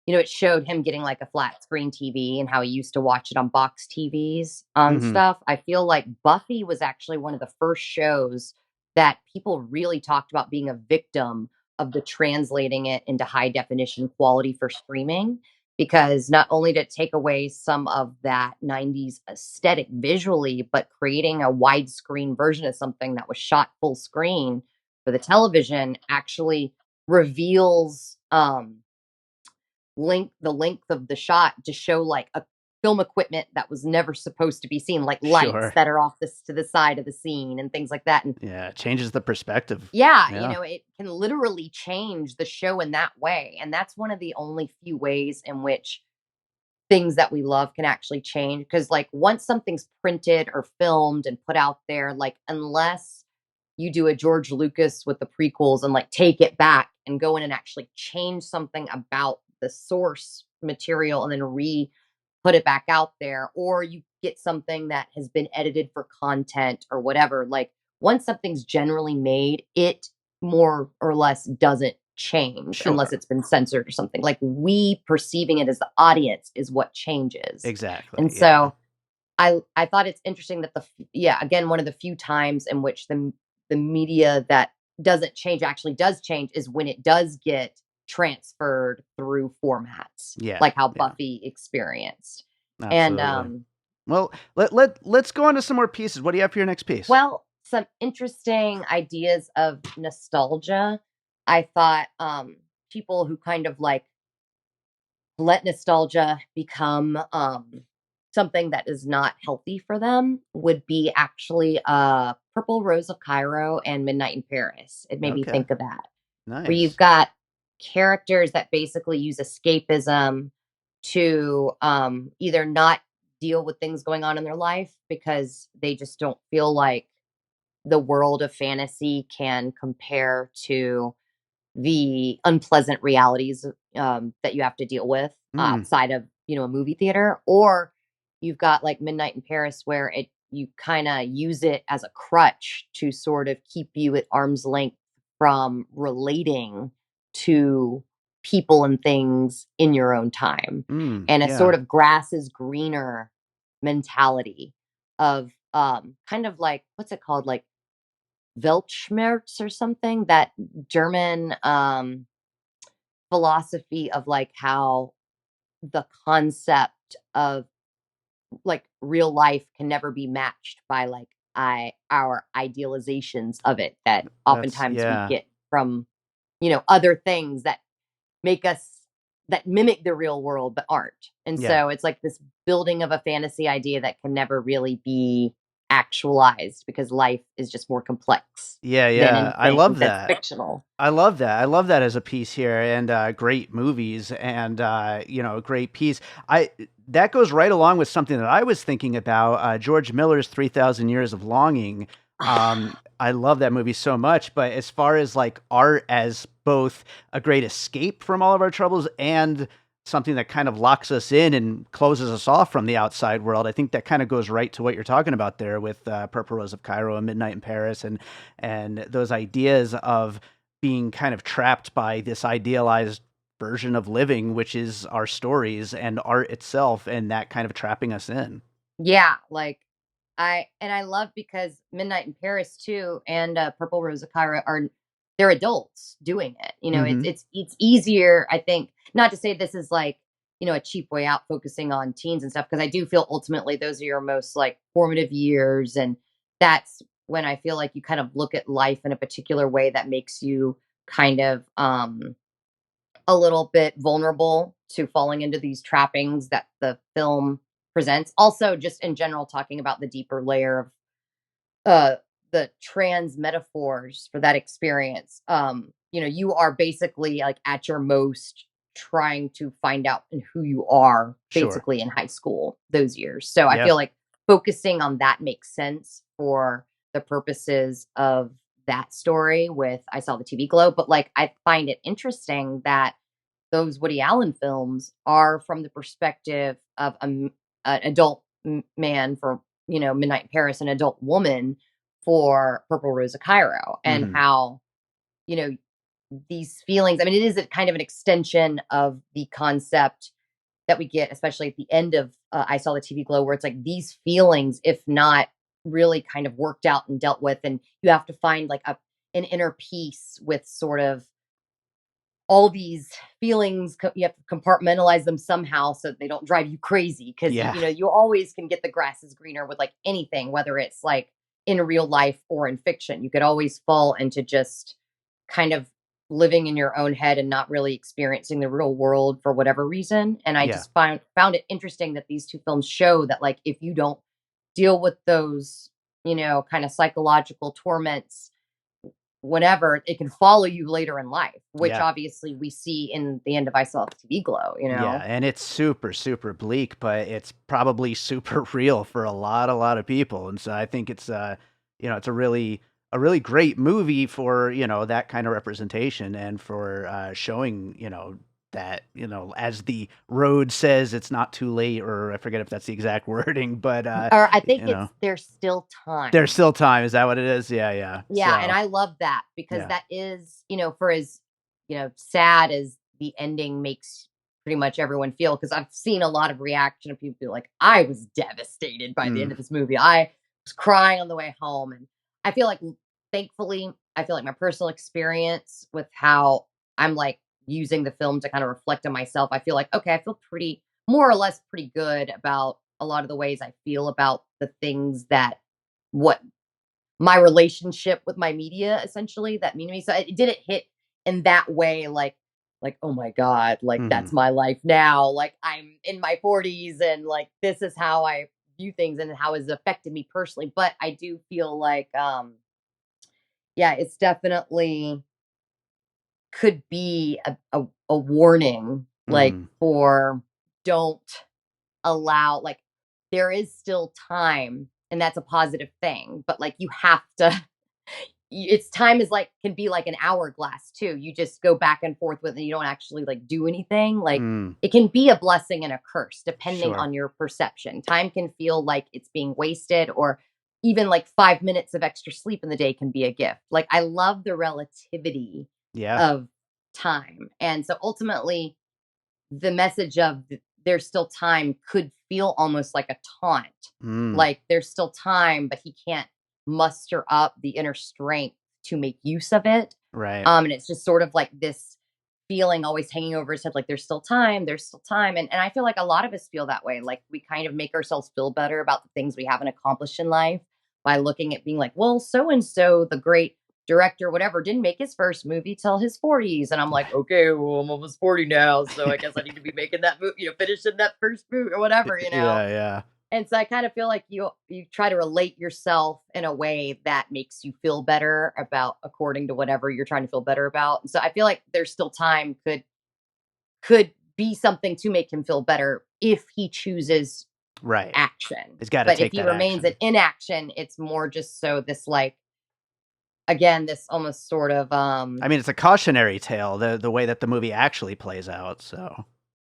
it showed him getting like a flat screen TV and how he used to watch it on box TVs on Mhm. stuff. I feel like Buffy was actually one of the first shows that people really talked about being a victim of the translating it into high definition quality for streaming. Because not only did it take away some of that 90s aesthetic visually, but creating a widescreen version of something that was shot full screen for the television actually reveals the length of the shot to show like a film equipment that was never supposed to be seen, like lights Sure. that are off this to the side of the scene and things like that. And Yeah, it changes the perspective. yeah, Yeah. it can literally change the show in that way. And that's one of the only few ways in which things that we love can actually change. Because, like, once something's printed or filmed and put out there, like, unless you do a George Lucas with the prequels and like take it back and go in and actually change something about the source material and then put it back out there, or you get something that has been edited for content or whatever. Like, once something's generally made, it more or less doesn't change unless Sure. it's been censored or something. Like, we perceiving it as the audience is what changes. Exactly. And Yeah. so I thought it's interesting that again, one of the few times in which the media that doesn't change actually does change is when it does get transferred through formats, Yeah. like how Yeah. Buffy experienced. And Absolutely. Well, let's go on to some more pieces. What do you have for your next piece? well, some interesting ideas of nostalgia. I thought people who kind of like let nostalgia become something that is not healthy for them would be actually Purple Rose of Cairo and Midnight in Paris. It made me Okay. think of that, where you've Nice. got characters that basically use escapism to either not deal with things going on in their life because they just don't feel like the world of fantasy can compare to the unpleasant realities that you have to deal with Mm, outside of a movie theater, or you've got like Midnight in Paris where it you kind of use it as a crutch to sort of keep you at arm's length from relating to people and things in your own time, and a yeah. sort of grass is greener mentality of kind of like, what's it called, like Weltschmerz or something, that German philosophy of like how the concept of like real life can never be matched by like our idealizations of it that That's oftentimes we yeah. get from other things that make us that mimic the real world but aren't. And Yeah. so it's like this building of a fantasy idea that can never really be actualized because life is just more complex Yeah, than yeah. I anything love that's that. fictional. I love that. I love that as a piece here, and great movies, and a great piece. I That goes right along with something that I was thinking about. George Miller's 3,000 Years of Longing. I love that movie so much. But as far as like art as both a great escape from all of our troubles and something that kind of locks us in and closes us off from the outside world, I think that kind of goes right to what you're talking about there with Purple Rose of Cairo and Midnight in Paris, and those ideas of being kind of trapped by this idealized version of living, which is our stories and art itself, and that kind of trapping us in. Yeah, like I love because Midnight in Paris too and Purple Rose of Cairo they're adults doing it. It's Hmm. it's easier, I think, not to say this is like, a cheap way out focusing on teens and stuff, because I do feel ultimately those are your most like formative years, and that's when I feel like you kind of look at life in a particular way that makes you kind of a little bit vulnerable to falling into these trappings that the film presents. Also, just in general, talking about the deeper layer of the trans metaphors for that experience. You are basically like at your most trying to find out in who you are Sure. basically in high school those years. So I Yeah. feel like focusing on that makes sense for the purposes of that story with I Saw the TV Glow. But like, I find it interesting that those Woody Allen films are from the perspective of an adult man for Midnight in Paris, an adult woman for Purple Rose of Cairo, and Hmm. how you know these feelings. I mean, it is a kind of an extension of the concept that we get, especially at the end of I Saw the TV Glow, where it's like these feelings, if not really kind of worked out and dealt with, and you have to find like an inner peace with sort of all these feelings. You have to compartmentalize them somehow so that they don't drive you crazy, because Yeah. you always can get the grass is greener with like anything, whether it's like in real life or in fiction. You could always fall into just kind of living in your own head and not really experiencing the real world for whatever reason. And I Yeah. just found it interesting that these two films show that, like, if you don't deal with those, kind of psychological torments, whatever, it can follow you later in life, which Yeah. obviously we see in the end of I Saw the TV Glow. Yeah, and it's super, super bleak, but it's probably super real for a lot of people. And so I think it's it's a really great movie for, that kind of representation and for showing, that, as the road says, it's not too late, or I forget if that's the exact wording, but Or I you think it's know, there's still there's time. still time. Is that what it is? Yeah, yeah. Yeah, and So, I love that because yeah. that is, for as, sad as the ending makes pretty much everyone feel, because I've seen a lot of reaction of people be like, I was devastated by the end Mm, of this movie. I was crying on the way home. And I feel like, thankfully, I feel like my personal experience with how I'm like using the film to kind of reflect on myself, I feel like, okay, I feel pretty, more or less pretty good about a lot of the ways I feel about the things that, what my relationship with my media essentially that mean to me. So it didn't hit in that way, like, oh my God, like mhm. that's my life now. Like I'm in my 40s and like this is how I view things and how it's affected me personally. But I do feel like yeah, it's definitely could be a warning, like Mm, for don't allow, like, there is still time and that's a positive thing, but like you have to it's time is like can be like an hourglass too. You just go back and forth with it and you don't actually like do anything. Like mm, it can be a blessing and a curse depending sure. on your perception. Time can feel like it's being wasted, or even like 5 minutes of extra sleep in the day can be a gift. Like I love the relativity Yeah. of time. And so ultimately the message of there's still time could feel almost like a taunt. Mm, Like there's still time, but he can't muster up the inner strength to make use of it. right. And it's just sort of like this feeling always hanging over his head, like there's still time, there's still time. And I feel like a lot of us feel that way. Like we kind of make ourselves feel better about the things we haven't accomplished in life by looking at being like, well, so and so, the great director, whatever, didn't make his first movie till his 40s. And I'm like, okay, well, I'm almost 40 now. So I guess I need to be making that movie, finishing that first movie or whatever. Yeah, yeah. And so I kind of feel like you try to relate yourself in a way that makes you feel better about according to whatever you're trying to feel better about. So I feel like there's still time could be something to make him feel better if he chooses Right. action. He's gotta But if take he that remains in action. inaction, it's more just so this like again, this almost sort of I mean, it's a cautionary tale, the way that the movie actually plays out, so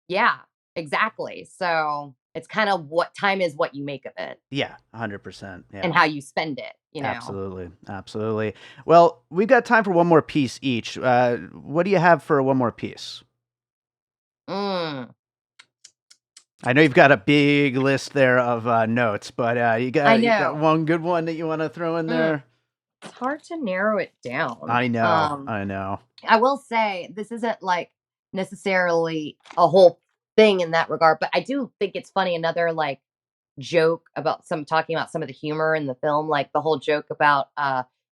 yeah, exactly. So it's kind of what time is what you make of it yeah, 100%, and yeah. how you spend it. Absolutely, absolutely. Well, we've got time for one more piece each. What do you have for one more piece? Mm, I know you've got a big list there of, notes, but, I you got know. one good one that you wanna throw in Mm, there? it's hard to narrow it down. I know, I know. I will say this isn't like necessarily a whole thing in that regard, but I do think it's funny. Another like joke about some talking about some of the humor in the film, like the whole joke about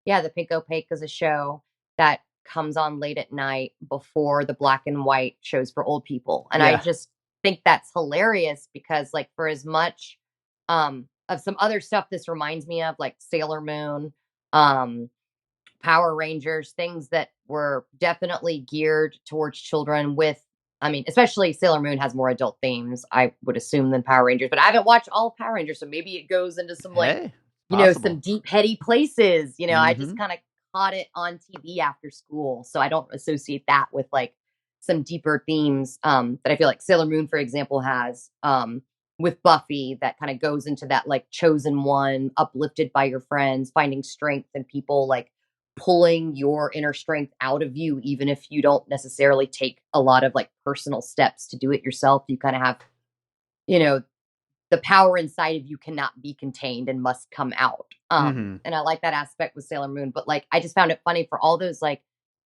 yeah, the Pink Opaque is a show that comes on late at night before the black and white shows for old people. And I Yeah, just think that's hilarious because like for as much of some other stuff this reminds me of, like Sailor Moon, um, Power Rangers, things that were definitely geared towards children with I mean, especially Sailor Moon has more adult themes, I would assume, than Power Rangers, but I haven't watched all of Power Rangers, so maybe it goes into some like, hey, some possible. deep heady places. I just Mhm. kind of caught it on TV after school, so I don't associate that with like some deeper themes that I feel like Sailor Moon, for example, has with Buffy that kind of goes into that like chosen one, uplifted by your friends, finding strength in people, like pulling your inner strength out of you, even if you don't necessarily take a lot of like personal steps to do it yourself. You kind of have, you know, the power inside of you cannot be contained and must come out. Mhm. And I like that aspect with Sailor Moon, but like I just found it funny for all those like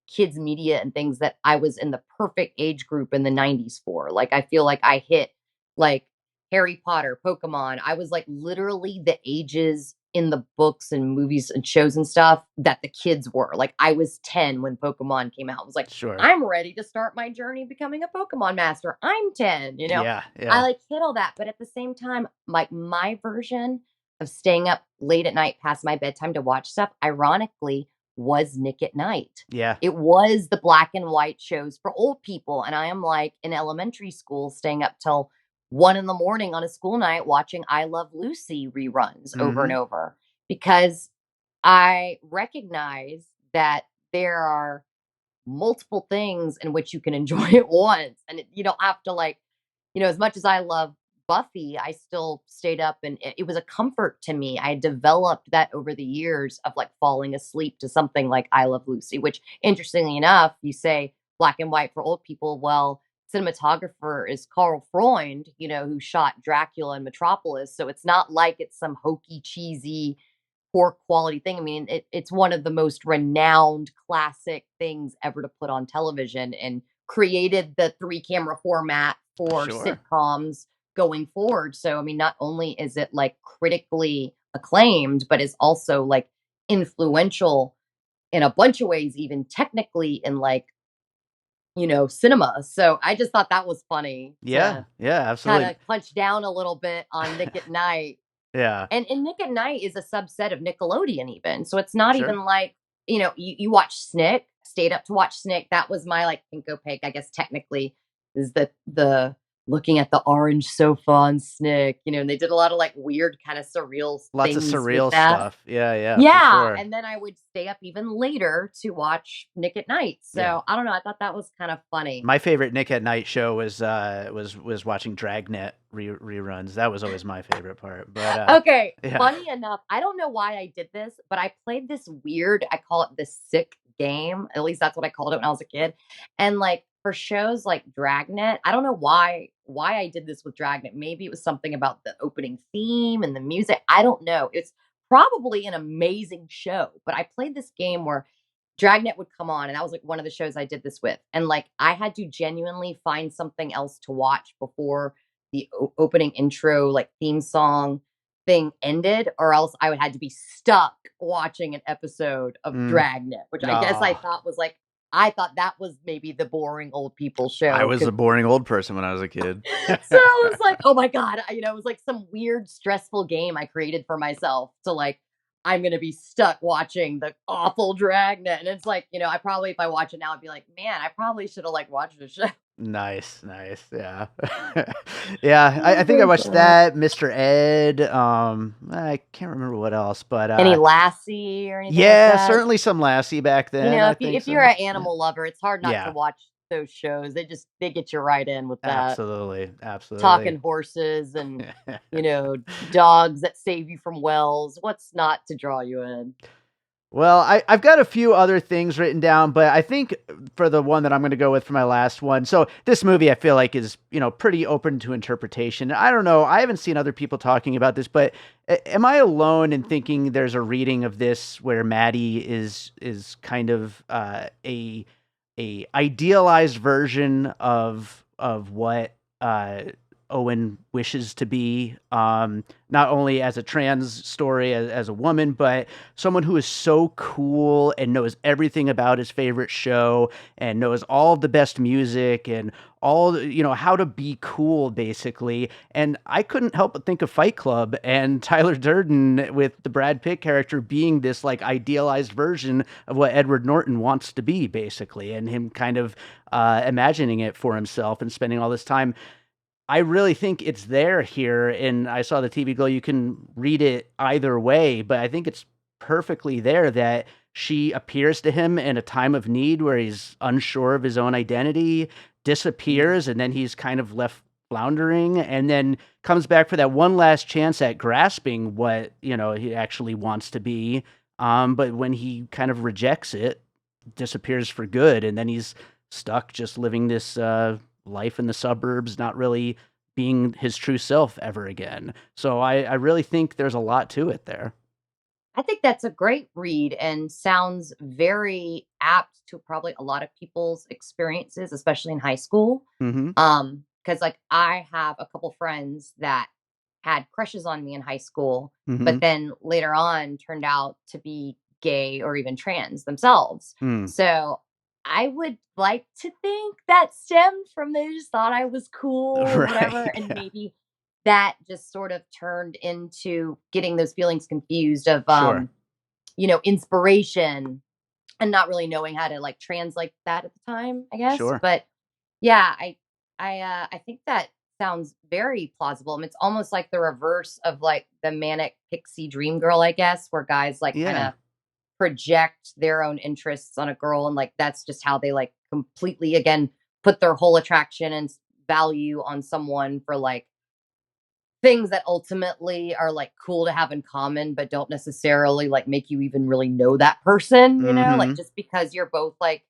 kids media and things that I was in the perfect age group in the 90s for. Like I feel like I hit like Harry Potter, Pokemon. I was like literally the ages in the books and movies and shows and stuff that the kids were. Like, I was 10 when Pokemon came out. I was like, Sure. I'm ready to start my journey becoming a Pokemon master. I'm 10, you know? Yeah, I yeah. like hit all that. But at the same time, like my version of staying up late at night past my bedtime to watch stuff, ironically, was Nick at Night. Yeah. It was the black and white shows for old people. And I am like in elementary school staying up till 1 in the morning on a school night watching I Love Lucy reruns over and Mhm. over because I recognize that there are multiple things in which you can enjoy at once. And you don't have to like, as much as I love Buffy, I still stayed up and it was a comfort to me. I developed that over the years of like falling asleep to something like I Love Lucy, which interestingly enough, you say black and white for old people. Well, cinematographer is Carl Freund, who shot Dracula and Metropolis. So it's not like it's some hokey, cheesy, poor quality thing. I mean, it's one of the most renowned classic things ever to put on television and created the 3 camera format for Sure. sitcoms going forward. So, I mean, not only is it like critically acclaimed, but is also like influential in a bunch of ways, even technically in like, cinema. So I just thought that was funny Yeah, to yeah, kind absolutely. of punch down a little bit on Nick at Night. Yeah, And Nick at Night is a subset of Nickelodeon even. So it's not sure. even like, you watch Snick, stayed up to watch Snick. That was my like Pinko Pig, I guess technically is the looking at the orange sofa on Snick, and they did a lot of like weird kind of surreal Lots of things with surreal that. stuff. Yeah, yeah, for Yeah, sure. and then I would stay up even later to watch Nick at Night. Yeah. So I don't know, I thought that was kind of funny. My favorite Nick at Night show was watching Dragnet reruns. That was always my favorite part. But Okay, yeah. funny enough, I don't know why I did this, but I played this weird, I call it the sick game. At least that's what I called it when I was a kid. And like for shows like Dragnet, I don't know why I did this with Dragnet. Maybe it was something about the opening theme and the music. I don't know. It's probably an amazing show, but I played this game where Dragnet would come on, and that was like one of the shows I did this with. And like I had to genuinely find something else to watch before the opening intro, like theme song thing ended, or else I would had to be stuck watching an episode of Mm. Dragnet, which I guess I Oh, thought was like, I thought that was maybe the boring old people I show. was a boring old person when I was a kid. So I was like, oh my God, it was like some weird, stressful game I created for myself to like, I'm going to be stuck watching the awful Dragnet. And it's like, I probably, if I watch it now, I'd be like, man, I probably should have like watched the show. Nice, nice. Yeah. Yeah, I Oh think I my watched God. that, Mr. Ed. I can't remember what else, but Any Lassie or anything like yeah, that? certainly some Lassie back then, I If you think if you're so. an Yeah. animal lover, it's hard not to Yeah, watch those shows. They get you right in with that. absolutely, absolutely. Talking horses and, dogs that save you from wells. What's not to draw you in? Well, I've got a few other things written down, but I think for the one that I'm going to go with for my last one. So this movie, I feel like is, pretty open to interpretation. I don't know. I haven't seen other people talking about this, but am I alone in thinking there's a reading of this where Maddie is kind of a idealized version of what Owen wishes to be, not only as a trans story as a woman, but someone who is so cool and knows everything about his favorite show and knows all of the best music and how to be cool basically. And I couldn't help but think of Fight Club and Tyler Durden with the Brad Pitt character being this like idealized version of what Edward Norton wants to be basically, and him kind of imagining it for himself and spending all this time. I really think it's there here, and I saw the TV Glow. You can read it either way, but I think it's perfectly there that she appears to him in a time of need where he's unsure of his own identity, Mhm. disappears, and then he's kind of left floundering, and then comes back for that one last chance at grasping what he actually wants to be. But when he kind of rejects it, disappears for good, and then he's stuck just living this life in the suburbs, not really being his true self ever again. So I really think there's a lot to it there. I think that's a great read and sounds very apt to probably a lot of people's experiences, especially in high school. Hmm. Because like I have a couple friends that had crushes on me in high school, Mm-hmm. but then later on turned out to be gay or even trans themselves. Mm. So I would like to think that stemmed from they just thought I was cool or whatever. Right. And Yeah. maybe that just sort of turned into getting those feelings confused of, Sure. inspiration and not really knowing how to like translate that at the time, I guess. Sure. But yeah, I think that sounds very plausible. I mean, it's almost like the reverse of like the manic pixie dream girl, I guess, where guys like kind Yeah. of project their own interests on a girl, and like that's just how they like completely again put their whole attraction and value on someone for like things that ultimately are like cool to have in common but don't necessarily like make you even really know that person, like Mm-hmm. just because you're both like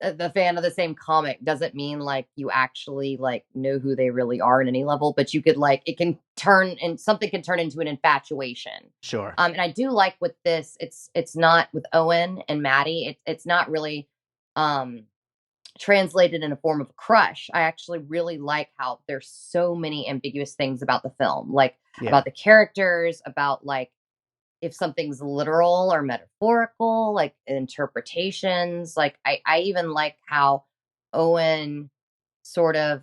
the fan of the same comic doesn't mean like you actually like know who they really are in any level, but you could like it can turn and something can turn into an infatuation. Sure. And I do like with this, it's not with Owen and Maddie, it's not really um translated in a form of a crush. I actually really like how there's so many ambiguous things about the film, like Yeah. about the characters, about like if something's literal or metaphorical, like interpretations. Like I even like how Owen sort of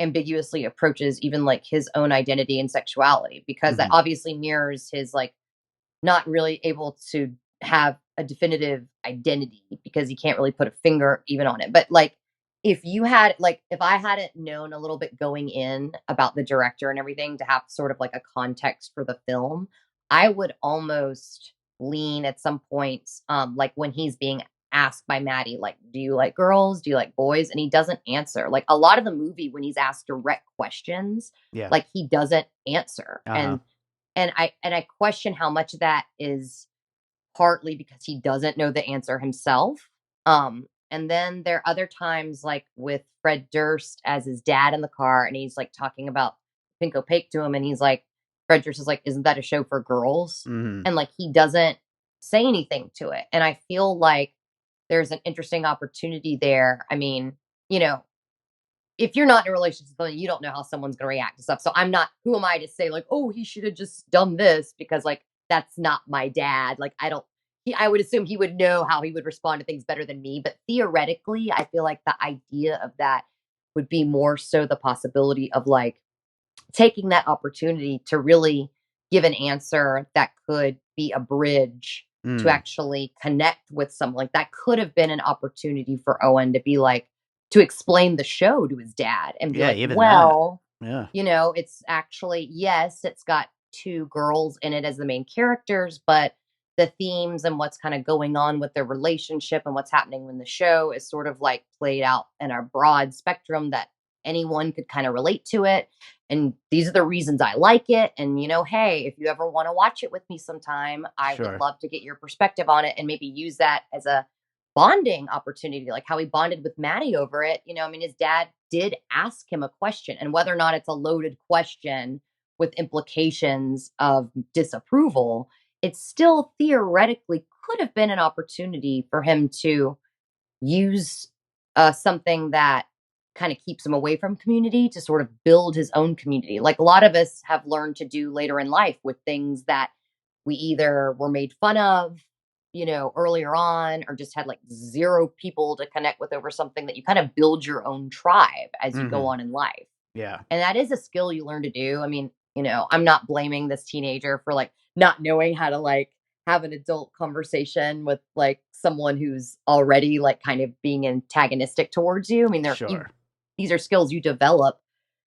ambiguously approaches even like his own identity and sexuality, because that Mm-hmm. obviously mirrors his like not really able to have a definitive identity because he can't really put a finger even on it. But like if you had like if I hadn't known a little bit going in about the director and everything to have sort of like a context for the film, I would almost lean at some points like when he's being asked by Maddie like, do you like girls? Do you like boys? And he doesn't answer. Like a lot of the movie when he's asked direct questions, Yeah. like he doesn't answer. Uh-huh. And I question how much of that is partly because he doesn't know the answer himself. And then there are other times like with Fred Durst as his dad in the car, and he's like talking about Pink Opaque to him, and he's like, Fred Durst is like, "Isn't that a show for girls?" Mm-hmm. And like he doesn't say anything to it. And I feel like there's an interesting opportunity there. I mean, you know, if you're not in a relationship with someone, you don't know how someone's gonna react to stuff. So I'm not who am I to say like, "Oh, he should have just done this," because like that's not my dad. Like I would assume he would know how he would respond to things better than me, but theoretically, I feel like the idea of that would be more so the possibility of like taking that opportunity to really give an answer that could be a bridge to Mm. actually connect with someone. Like that could have been an opportunity for Owen to be like, to explain the show to his dad and be Yeah, like, even that. well, Yeah. it's actually, yes, it's got two girls in it as the main characters, but the themes and what's kind of going on with their relationship and what's happening in the show is sort of like played out in a broad spectrum that anyone could kind of relate to it. And these are the reasons I like it. And, hey, if you ever want to watch it with me sometime, I would Sure. love to get your perspective on it and maybe use that as a bonding opportunity, like how he bonded with Maddie over it. I mean, his dad did ask him a question, and whether or not it's a loaded question with implications of disapproval, it still theoretically could have been an opportunity for him to use something that kind of keeps him away from community to sort of build his own community. Like a lot of us have learned to do later in life with things that we either were made fun of, earlier on, or just had like zero people to connect with over something, that you kind of build your own tribe as you go Mm-hmm. on in life. Yeah. And that is a skill you learn to do. I mean, I'm not blaming this teenager for like not knowing how to like have an adult conversation with like someone who's already like kind of being antagonistic towards you. I mean, Sure. these are skills you develop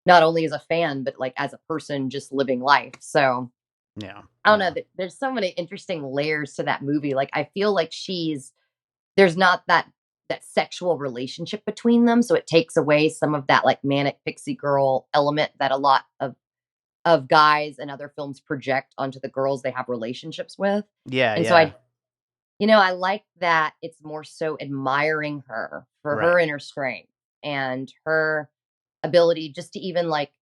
not only as a fan, but like as a person just living life. So Yeah. I don't know. No. There's so many interesting layers to that movie. Like I feel like there's not that sexual relationship between them, so it takes away some of that like manic pixie girl element that a lot of guys and other films project onto the girls they have relationships with. Yeah, And so yeah. I like that it's more so admiring her for her Right. inner strength and her ability just to even like,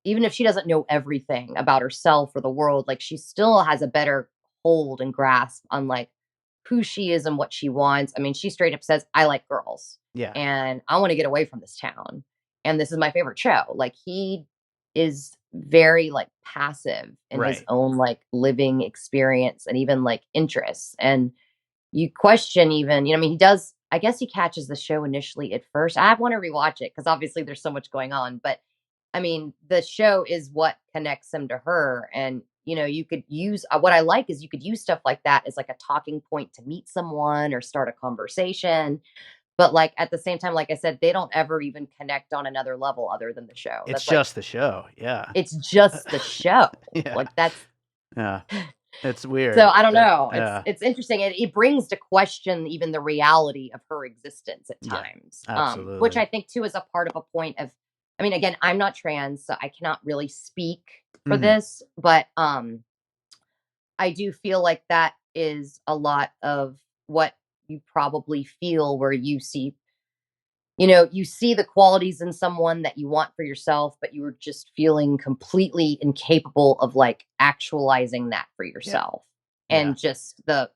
even if she doesn't know everything about herself or the world, like she still has a better hold and grasp on like who she is and what she wants. I mean, she straight up says, I like girls Yeah. and I want to get away from this town. And this is my favorite show. Like he is very like passive in his Right. own like living experience and even like interests. And you question even, I mean, he does, I guess he catches the show initially at first. I want to rewatch it because obviously there's so much going on. But I mean, the show is what connects him to her. And, you could use what I like is you could use stuff like that as like a talking point to meet someone or start a conversation. But like at the same time, like I said, they don't ever even connect on another level other than the show. It's That's like, just the show. Yeah. it's just the show. Yeah. Like that's Yeah. It's so weird. I don't That know. It's yeah. it's interesting. It brings to question even the reality of her existence at Yeah. times. Which Absolutely. I think too is a part of a point of I mean, again, I'm not trans, so I cannot really speak for Mhm. this, but I do feel like that is a lot of what you probably feel where you see the qualities in someone that you want for yourself, but you were just feeling completely incapable of like actualizing that for Yeah. yourself. Yeah. And just the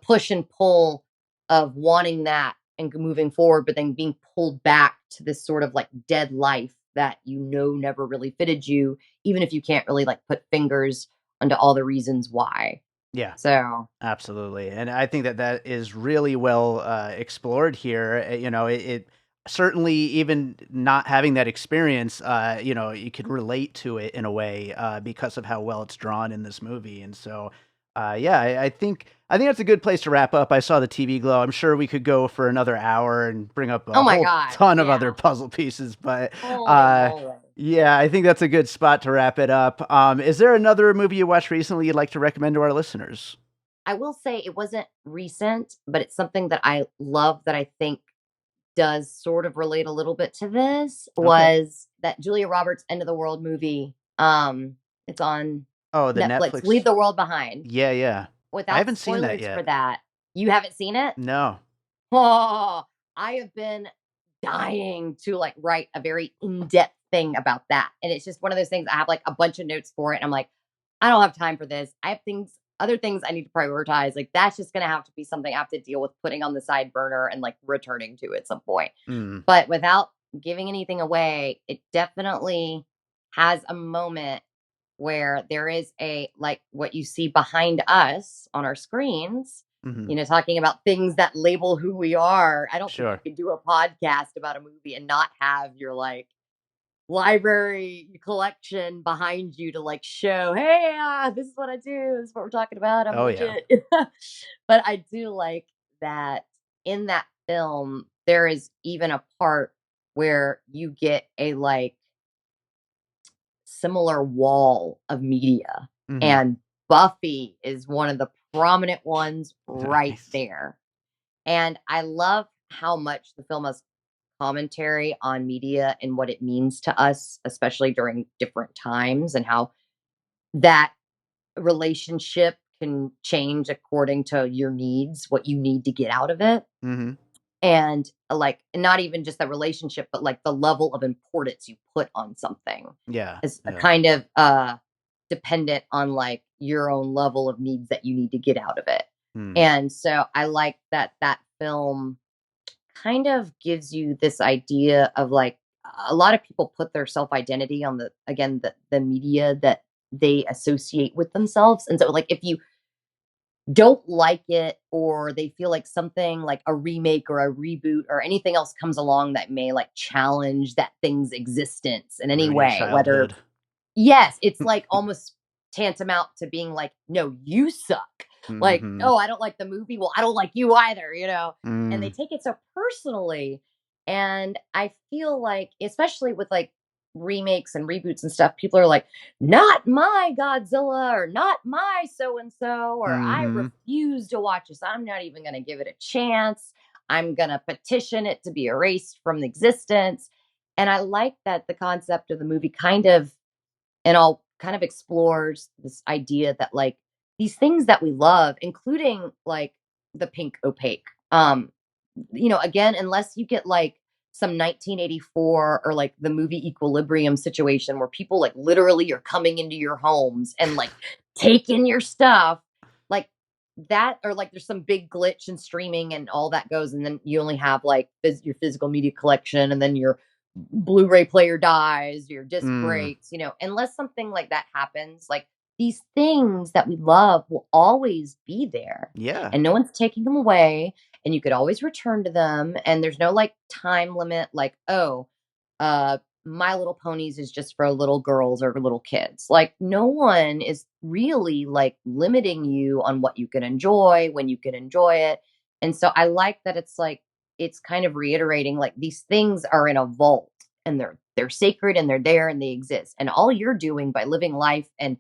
push and pull of wanting that and moving forward, but then being pulled back to this sort of like dead life that never really fitted you, even if you can't really like put fingers onto all the reasons why. Yeah. So Absolutely, and I think that that is really well explored here. It certainly, even not having that experience, you could relate to it in a way because of how well it's drawn in this movie. And so, yeah, I think that's a good place to wrap up. I saw the TV glow. I'm sure we could go for another hour and bring up oh a my whole god, ton of other yeah. puzzle pieces, but Holy uh, moly. yeah, I think that's a good spot to wrap it up. Is there another movie you watched recently you'd like to recommend to our listeners? I will say it wasn't recent, but it's something that I love that I think does sort of relate a little bit to this Okay. was that Julia Roberts' End of the World movie. It's on Oh, the Netflix. Leave Netflix. the World Behind. Yeah, yeah. I Without haven't seen that spoilers for yet. that, you haven't seen it? No. Oh, I have been dying to like write a very in-depth thing about that. And it's just one of those things I have like a bunch of notes for it. And I'm like, I don't have time for this. I have other things I need to prioritize. Like that's just gonna have to be something I have to deal with putting on the side burner and like returning to at some point. Mm, But without giving anything away, it definitely has a moment where there is a like what you see behind us on our screens, mhm. talking about things that label who we are. I don't think you Sure. can do a podcast about a movie and not have your like library collection behind you to like show, hey, this is what I do. This is what we're talking about. I'm Oh, yeah. legit. But I do like that in that film, there is even a part where you get a like similar wall of media. Mhm. And Buffy is one of the prominent ones right Nice. there. And I love how much the film has commentary on media and what it means to us, especially during different times, and how that relationship can change according to your needs, what you need to get out of it. Mhm. And like, not even just the relationship, but like the level of importance you put on something Yeah, is a yeah. kind of dependent on like your own level of needs that you need to get out of it. Mm. And so I like that film kind of gives you this idea of like a lot of people put their self identity on the media that they associate with themselves. And so like if you don't like it or they feel like something like a remake or a reboot or anything else comes along that may like challenge that thing's existence in any Ruin your way, whether childhood. yes, it's like almost tantamount to being like, "No, you suck." Like, Mhm. "Oh, I don't like the movie. Well, I don't like you either." And they Mm. take it so personally. And I feel like, especially with like remakes and reboots and stuff, people are like, "Not my Godzilla," or "Not my so and so," or "I Mhm. refuse to watch this. I'm not even going to give it a chance. I'm going to petition it to be erased from existence." And I like that the concept of the movie kind of explores this idea that like these things that we love, including like the pink opaque, again, unless you get like some 1984 or like the movie Equilibrium situation where people like literally are coming into your homes and like taking your stuff, like that, or like there's some big glitch in streaming and all that goes, and then you only have like your physical media collection and then your Blu-ray player dies, your disc Mm, breaks, unless something like that happens, like these things that we love will always be there yeah. and no one's taking them away and you could always return to them and there's no like time limit like, oh, uh My Little Ponies is just for little girls or little kids. Like no one is really like limiting you on what you can enjoy, when you can enjoy it. And so I like that it's kind of reiterating like these things are in a vault and they're sacred and they're there and they exist. And all you're doing by living life and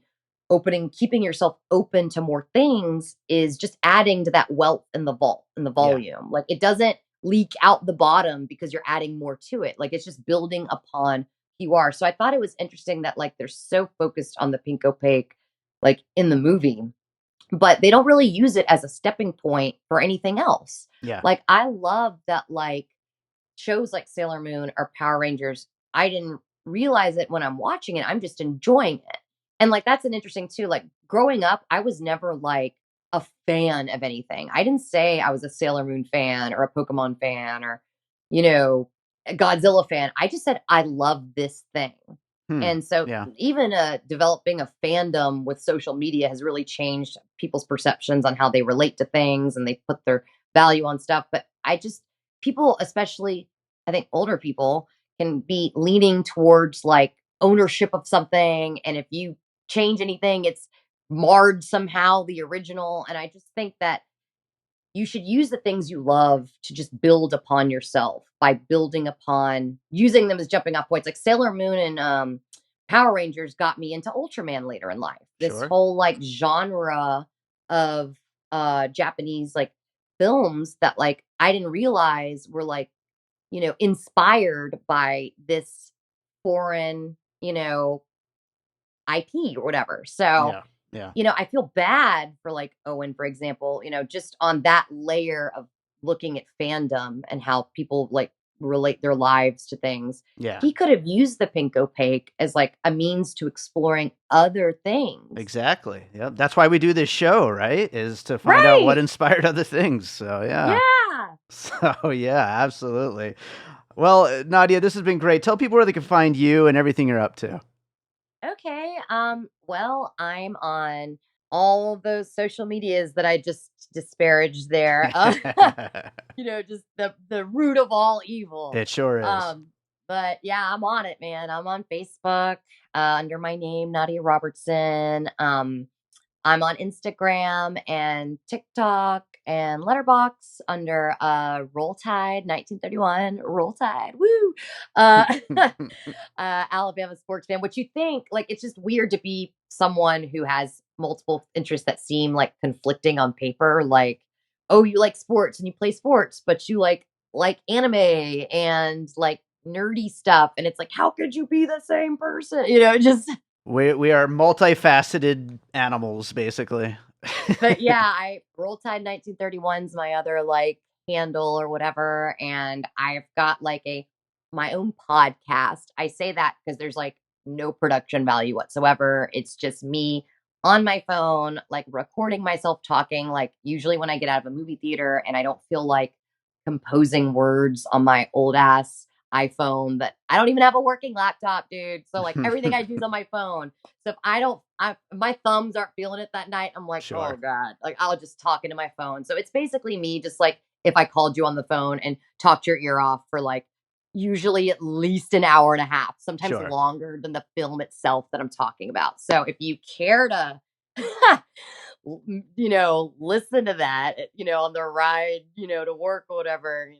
keeping yourself open to more things is just adding to that wealth in the vault in the Yeah. volume. Like it doesn't leak out the bottom because you're adding more to it. Like it's just building upon who you are. So I thought it was interesting that like they're so focused on the pink opaque like in the movie, but they don't really use it as a stepping point for anything else. Yeah. Like I love that like shows like Sailor Moon or Power Rangers, I didn't realize it when I'm watching it. I'm just enjoying it. And like that's an interesting too. Like growing up, I was never like a fan of anything. I didn't say I was a Sailor Moon fan or a Pokemon fan or, you know, a Godzilla fan. I just said I love this thing. Hmm. And so Yeah. even developing a fandom with social media has really changed people's perceptions on how they relate to things and they put their value on stuff. But people, especially I think older people, can be leaning towards like ownership of something. And if you change anything, it's marred somehow the original. And I just think that you should use the things you love to just build upon yourself by building upon using them as jumping off points. Like Sailor Moon and Power Rangers got me into Ultraman later in life. This Sure. whole like genre of Japanese like films that like I didn't realize were like, inspired by this foreign, IP or whatever. So, Yeah. Yeah. I feel bad for like Owen, for example, just on that layer of looking at fandom and how people like relate their lives to things. Yeah. He could have used the pink opaque as like a means to exploring other things. Exactly. Yep. That's why we do this show, right? Is to find out what Right. inspired other things. So, yeah. Yeah. So, yeah, absolutely. Well, Nadia, this has been great. Tell people where they can find you and everything you're up to. Okay. Well, I'm on all those social medias that I just disparaged there. Just the root of all evil. It sure is. But yeah, I'm on it, man. I'm on Facebook under my name, Nadia Robertson. I'm on Instagram and TikTok and Letterbox under Roll Tide 1931. Roll Tide, woo! Alabama sports fan. What you think? Like, it's just weird to be someone who has multiple interests that seem like conflicting on paper. Like, oh, you like sports and you play sports, but you like anime and like nerdy stuff, and it's like, how could you be the same person? Just We are multifaceted animals, basically. but yeah, I Roll Tide 1931's my other like handle or whatever, and I've got like my own podcast. I say that because there's like no production value whatsoever. It's just me on my phone, like recording myself talking, like usually when I get out of a movie theater and I don't feel like composing words on my old ass iPhone that I don't even have a working laptop, dude. So like everything I do is on my phone. So if my thumbs aren't feeling it that night, I'm like, oh Sure. God, like I'll just talk into my phone. So it's basically me just like if I called you on the phone and talked your ear off for like usually at least an hour and a half, sometimes Sure. longer than the film itself that I'm talking about. So if you care to, listen to that, on the ride, to work or whatever,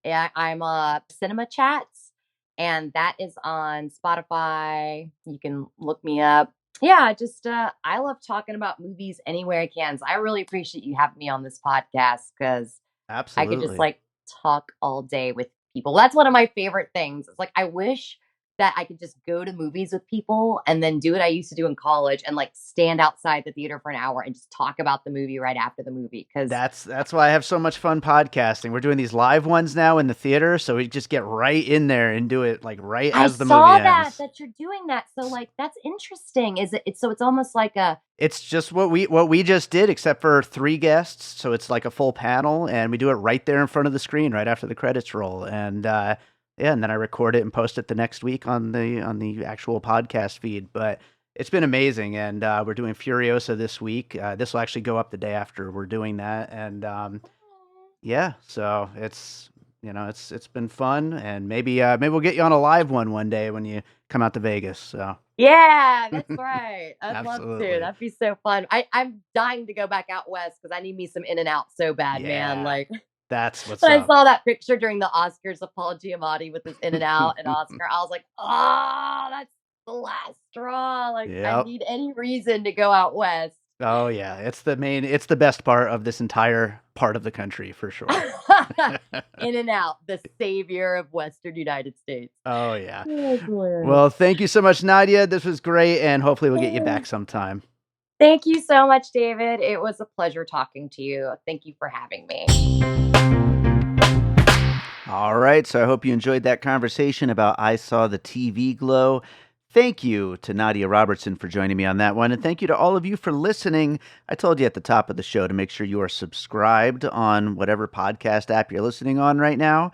yeah, I'm Cinema Chats, and that is on Spotify. You can look me up. Yeah, just I love talking about movies anywhere I can. So I really appreciate you having me on this podcast because I could just Absolutely. like talk all day with people. That's one of my favorite things. It's like I wish that I could just go to movies with people and then do what I used to do in college and like stand outside the theater for an hour and just talk about the movie right after the movie. Cause That's why I have so much fun podcasting. We're doing these live ones now in the theater, so we just get right in there and do it like right I as the movie saw that ends. that you're doing that. So like that's interesting. Is it's so it's almost like a It's just what we just did, except for 3 guests. So it's like a full panel, and we do it right there in front of the screen, right after the credits roll. And Yeah, and then I record it and post it the next week on the actual podcast feed. But it's been amazing, and we're doing Furiosa this week. This will actually go up the day after we're doing that, and yeah, so it's been fun, and maybe we'll get you on a live one day when you come out to Vegas. So Yeah, that's right. I'd love to. absolutely, That'd be so fun. I'm dying to go back out west because I need me some In and Out so bad, man. yeah, Like that's what's when I up. saw that picture during the Oscars of Paul Giamatti with his In and Out and Oscar, I was like, oh, that's the last straw. Like I Yep. need any reason to go out west. Oh yeah, it's the best part of this entire part of the country for sure. In and Out, the savior of Western United States. Oh yeah. Oh, that's hilarious. Well, thank you so much, Nadia. This was great, and hopefully we'll get you back sometime. Thank you so much, David. It was a pleasure talking to you. Thank you for having me. All right, so I hope you enjoyed that conversation about I Saw the TV Glow. Thank you to Nadia Robertson for joining me on that one, and thank you to all of you for listening. I told you at the top of the show to make sure you are subscribed on whatever podcast app you're listening on right now.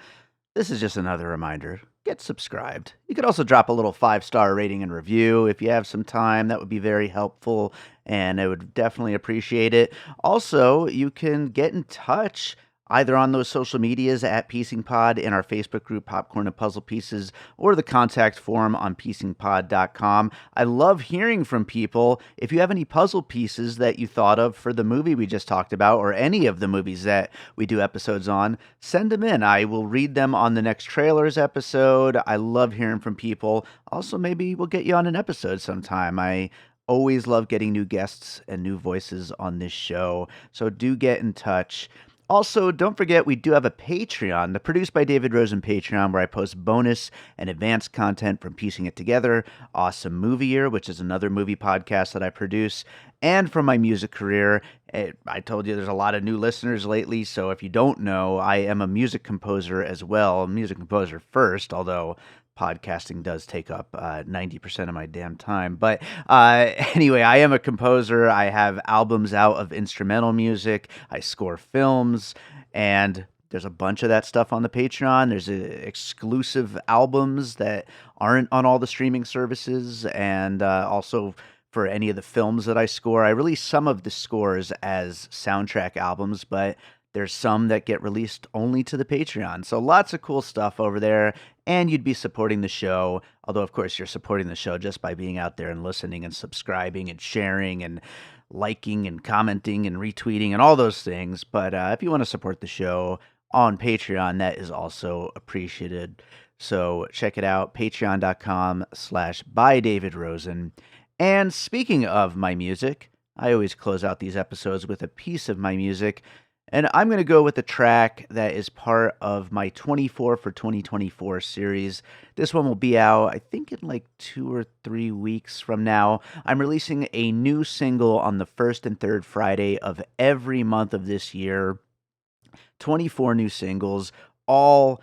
This is just another reminder. Get subscribed. You could also drop a little 5-star rating and review if you have some time. That would be very helpful, and I would definitely appreciate it. Also, you can get in touch either on those social medias at Piecing Pod, in our Facebook group Popcorn and Puzzle Pieces, or the contact form on piecingpod.com. I love hearing from people. If you have any puzzle pieces that you thought of for the movie we just talked about, or any of the movies that we do episodes on, send them in. I will read them on the next trailers episode. I love hearing from people. Also, maybe we'll get you on an episode sometime. I always love getting new guests and new voices on this show, so do get in touch. Also, don't forget, we do have a Patreon, the Produced by David Rosen Patreon, where I post bonus and advanced content from Piecing It Together, Awesome Movie Year, which is another movie podcast that I produce, and from my music career. I told you there's a lot of new listeners lately, so if you don't know, I am a music composer as well. Music composer first, although podcasting does take up 90% of my damn time. But anyway, I am a composer. I have albums out of instrumental music. I score films, and there's a bunch of that stuff on the Patreon. There's exclusive albums that aren't on all the streaming services, and also for any of the films that I score. I release some of the scores as soundtrack albums, but there's some that get released only to the Patreon. So lots of cool stuff over there, and you'd be supporting the show. Although, of course, you're supporting the show just by being out there and listening and subscribing and sharing and liking and commenting and retweeting and all those things. But if you want to support the show on Patreon, that is also appreciated. So check it out, patreon.com/bydavidrosen. And speaking of my music, I always close out these episodes with a piece of my music. And I'm going to go with the track that is part of my 24 for 2024 series. This one will be out, I think, in like 2 or 3 weeks from now. I'm releasing a new single on the first and third Friday of every month of this year. 24 new singles, all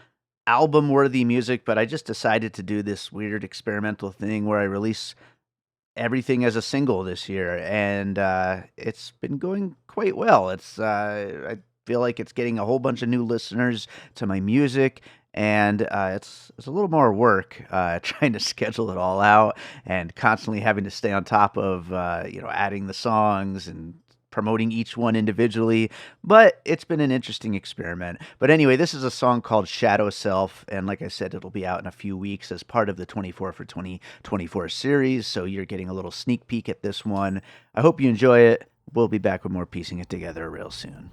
album-worthy music, but I just decided to do this weird experimental thing where I release everything as a single this year, and it's been going quite well. I feel like it's getting a whole bunch of new listeners to my music, and it's a little more work trying to schedule it all out and constantly having to stay on top of adding the songs and promoting each one individually, but it's been an interesting experiment. But anyway, this is a song called Shadow Self, and like I said, it'll be out in a few weeks as part of the 24 for 2024 series, so you're getting a little sneak peek at this one. I hope you enjoy it. We'll be back with more Piecing It Together real soon.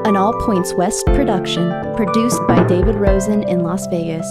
An All Points West production, produced by David Rosen in Las Vegas.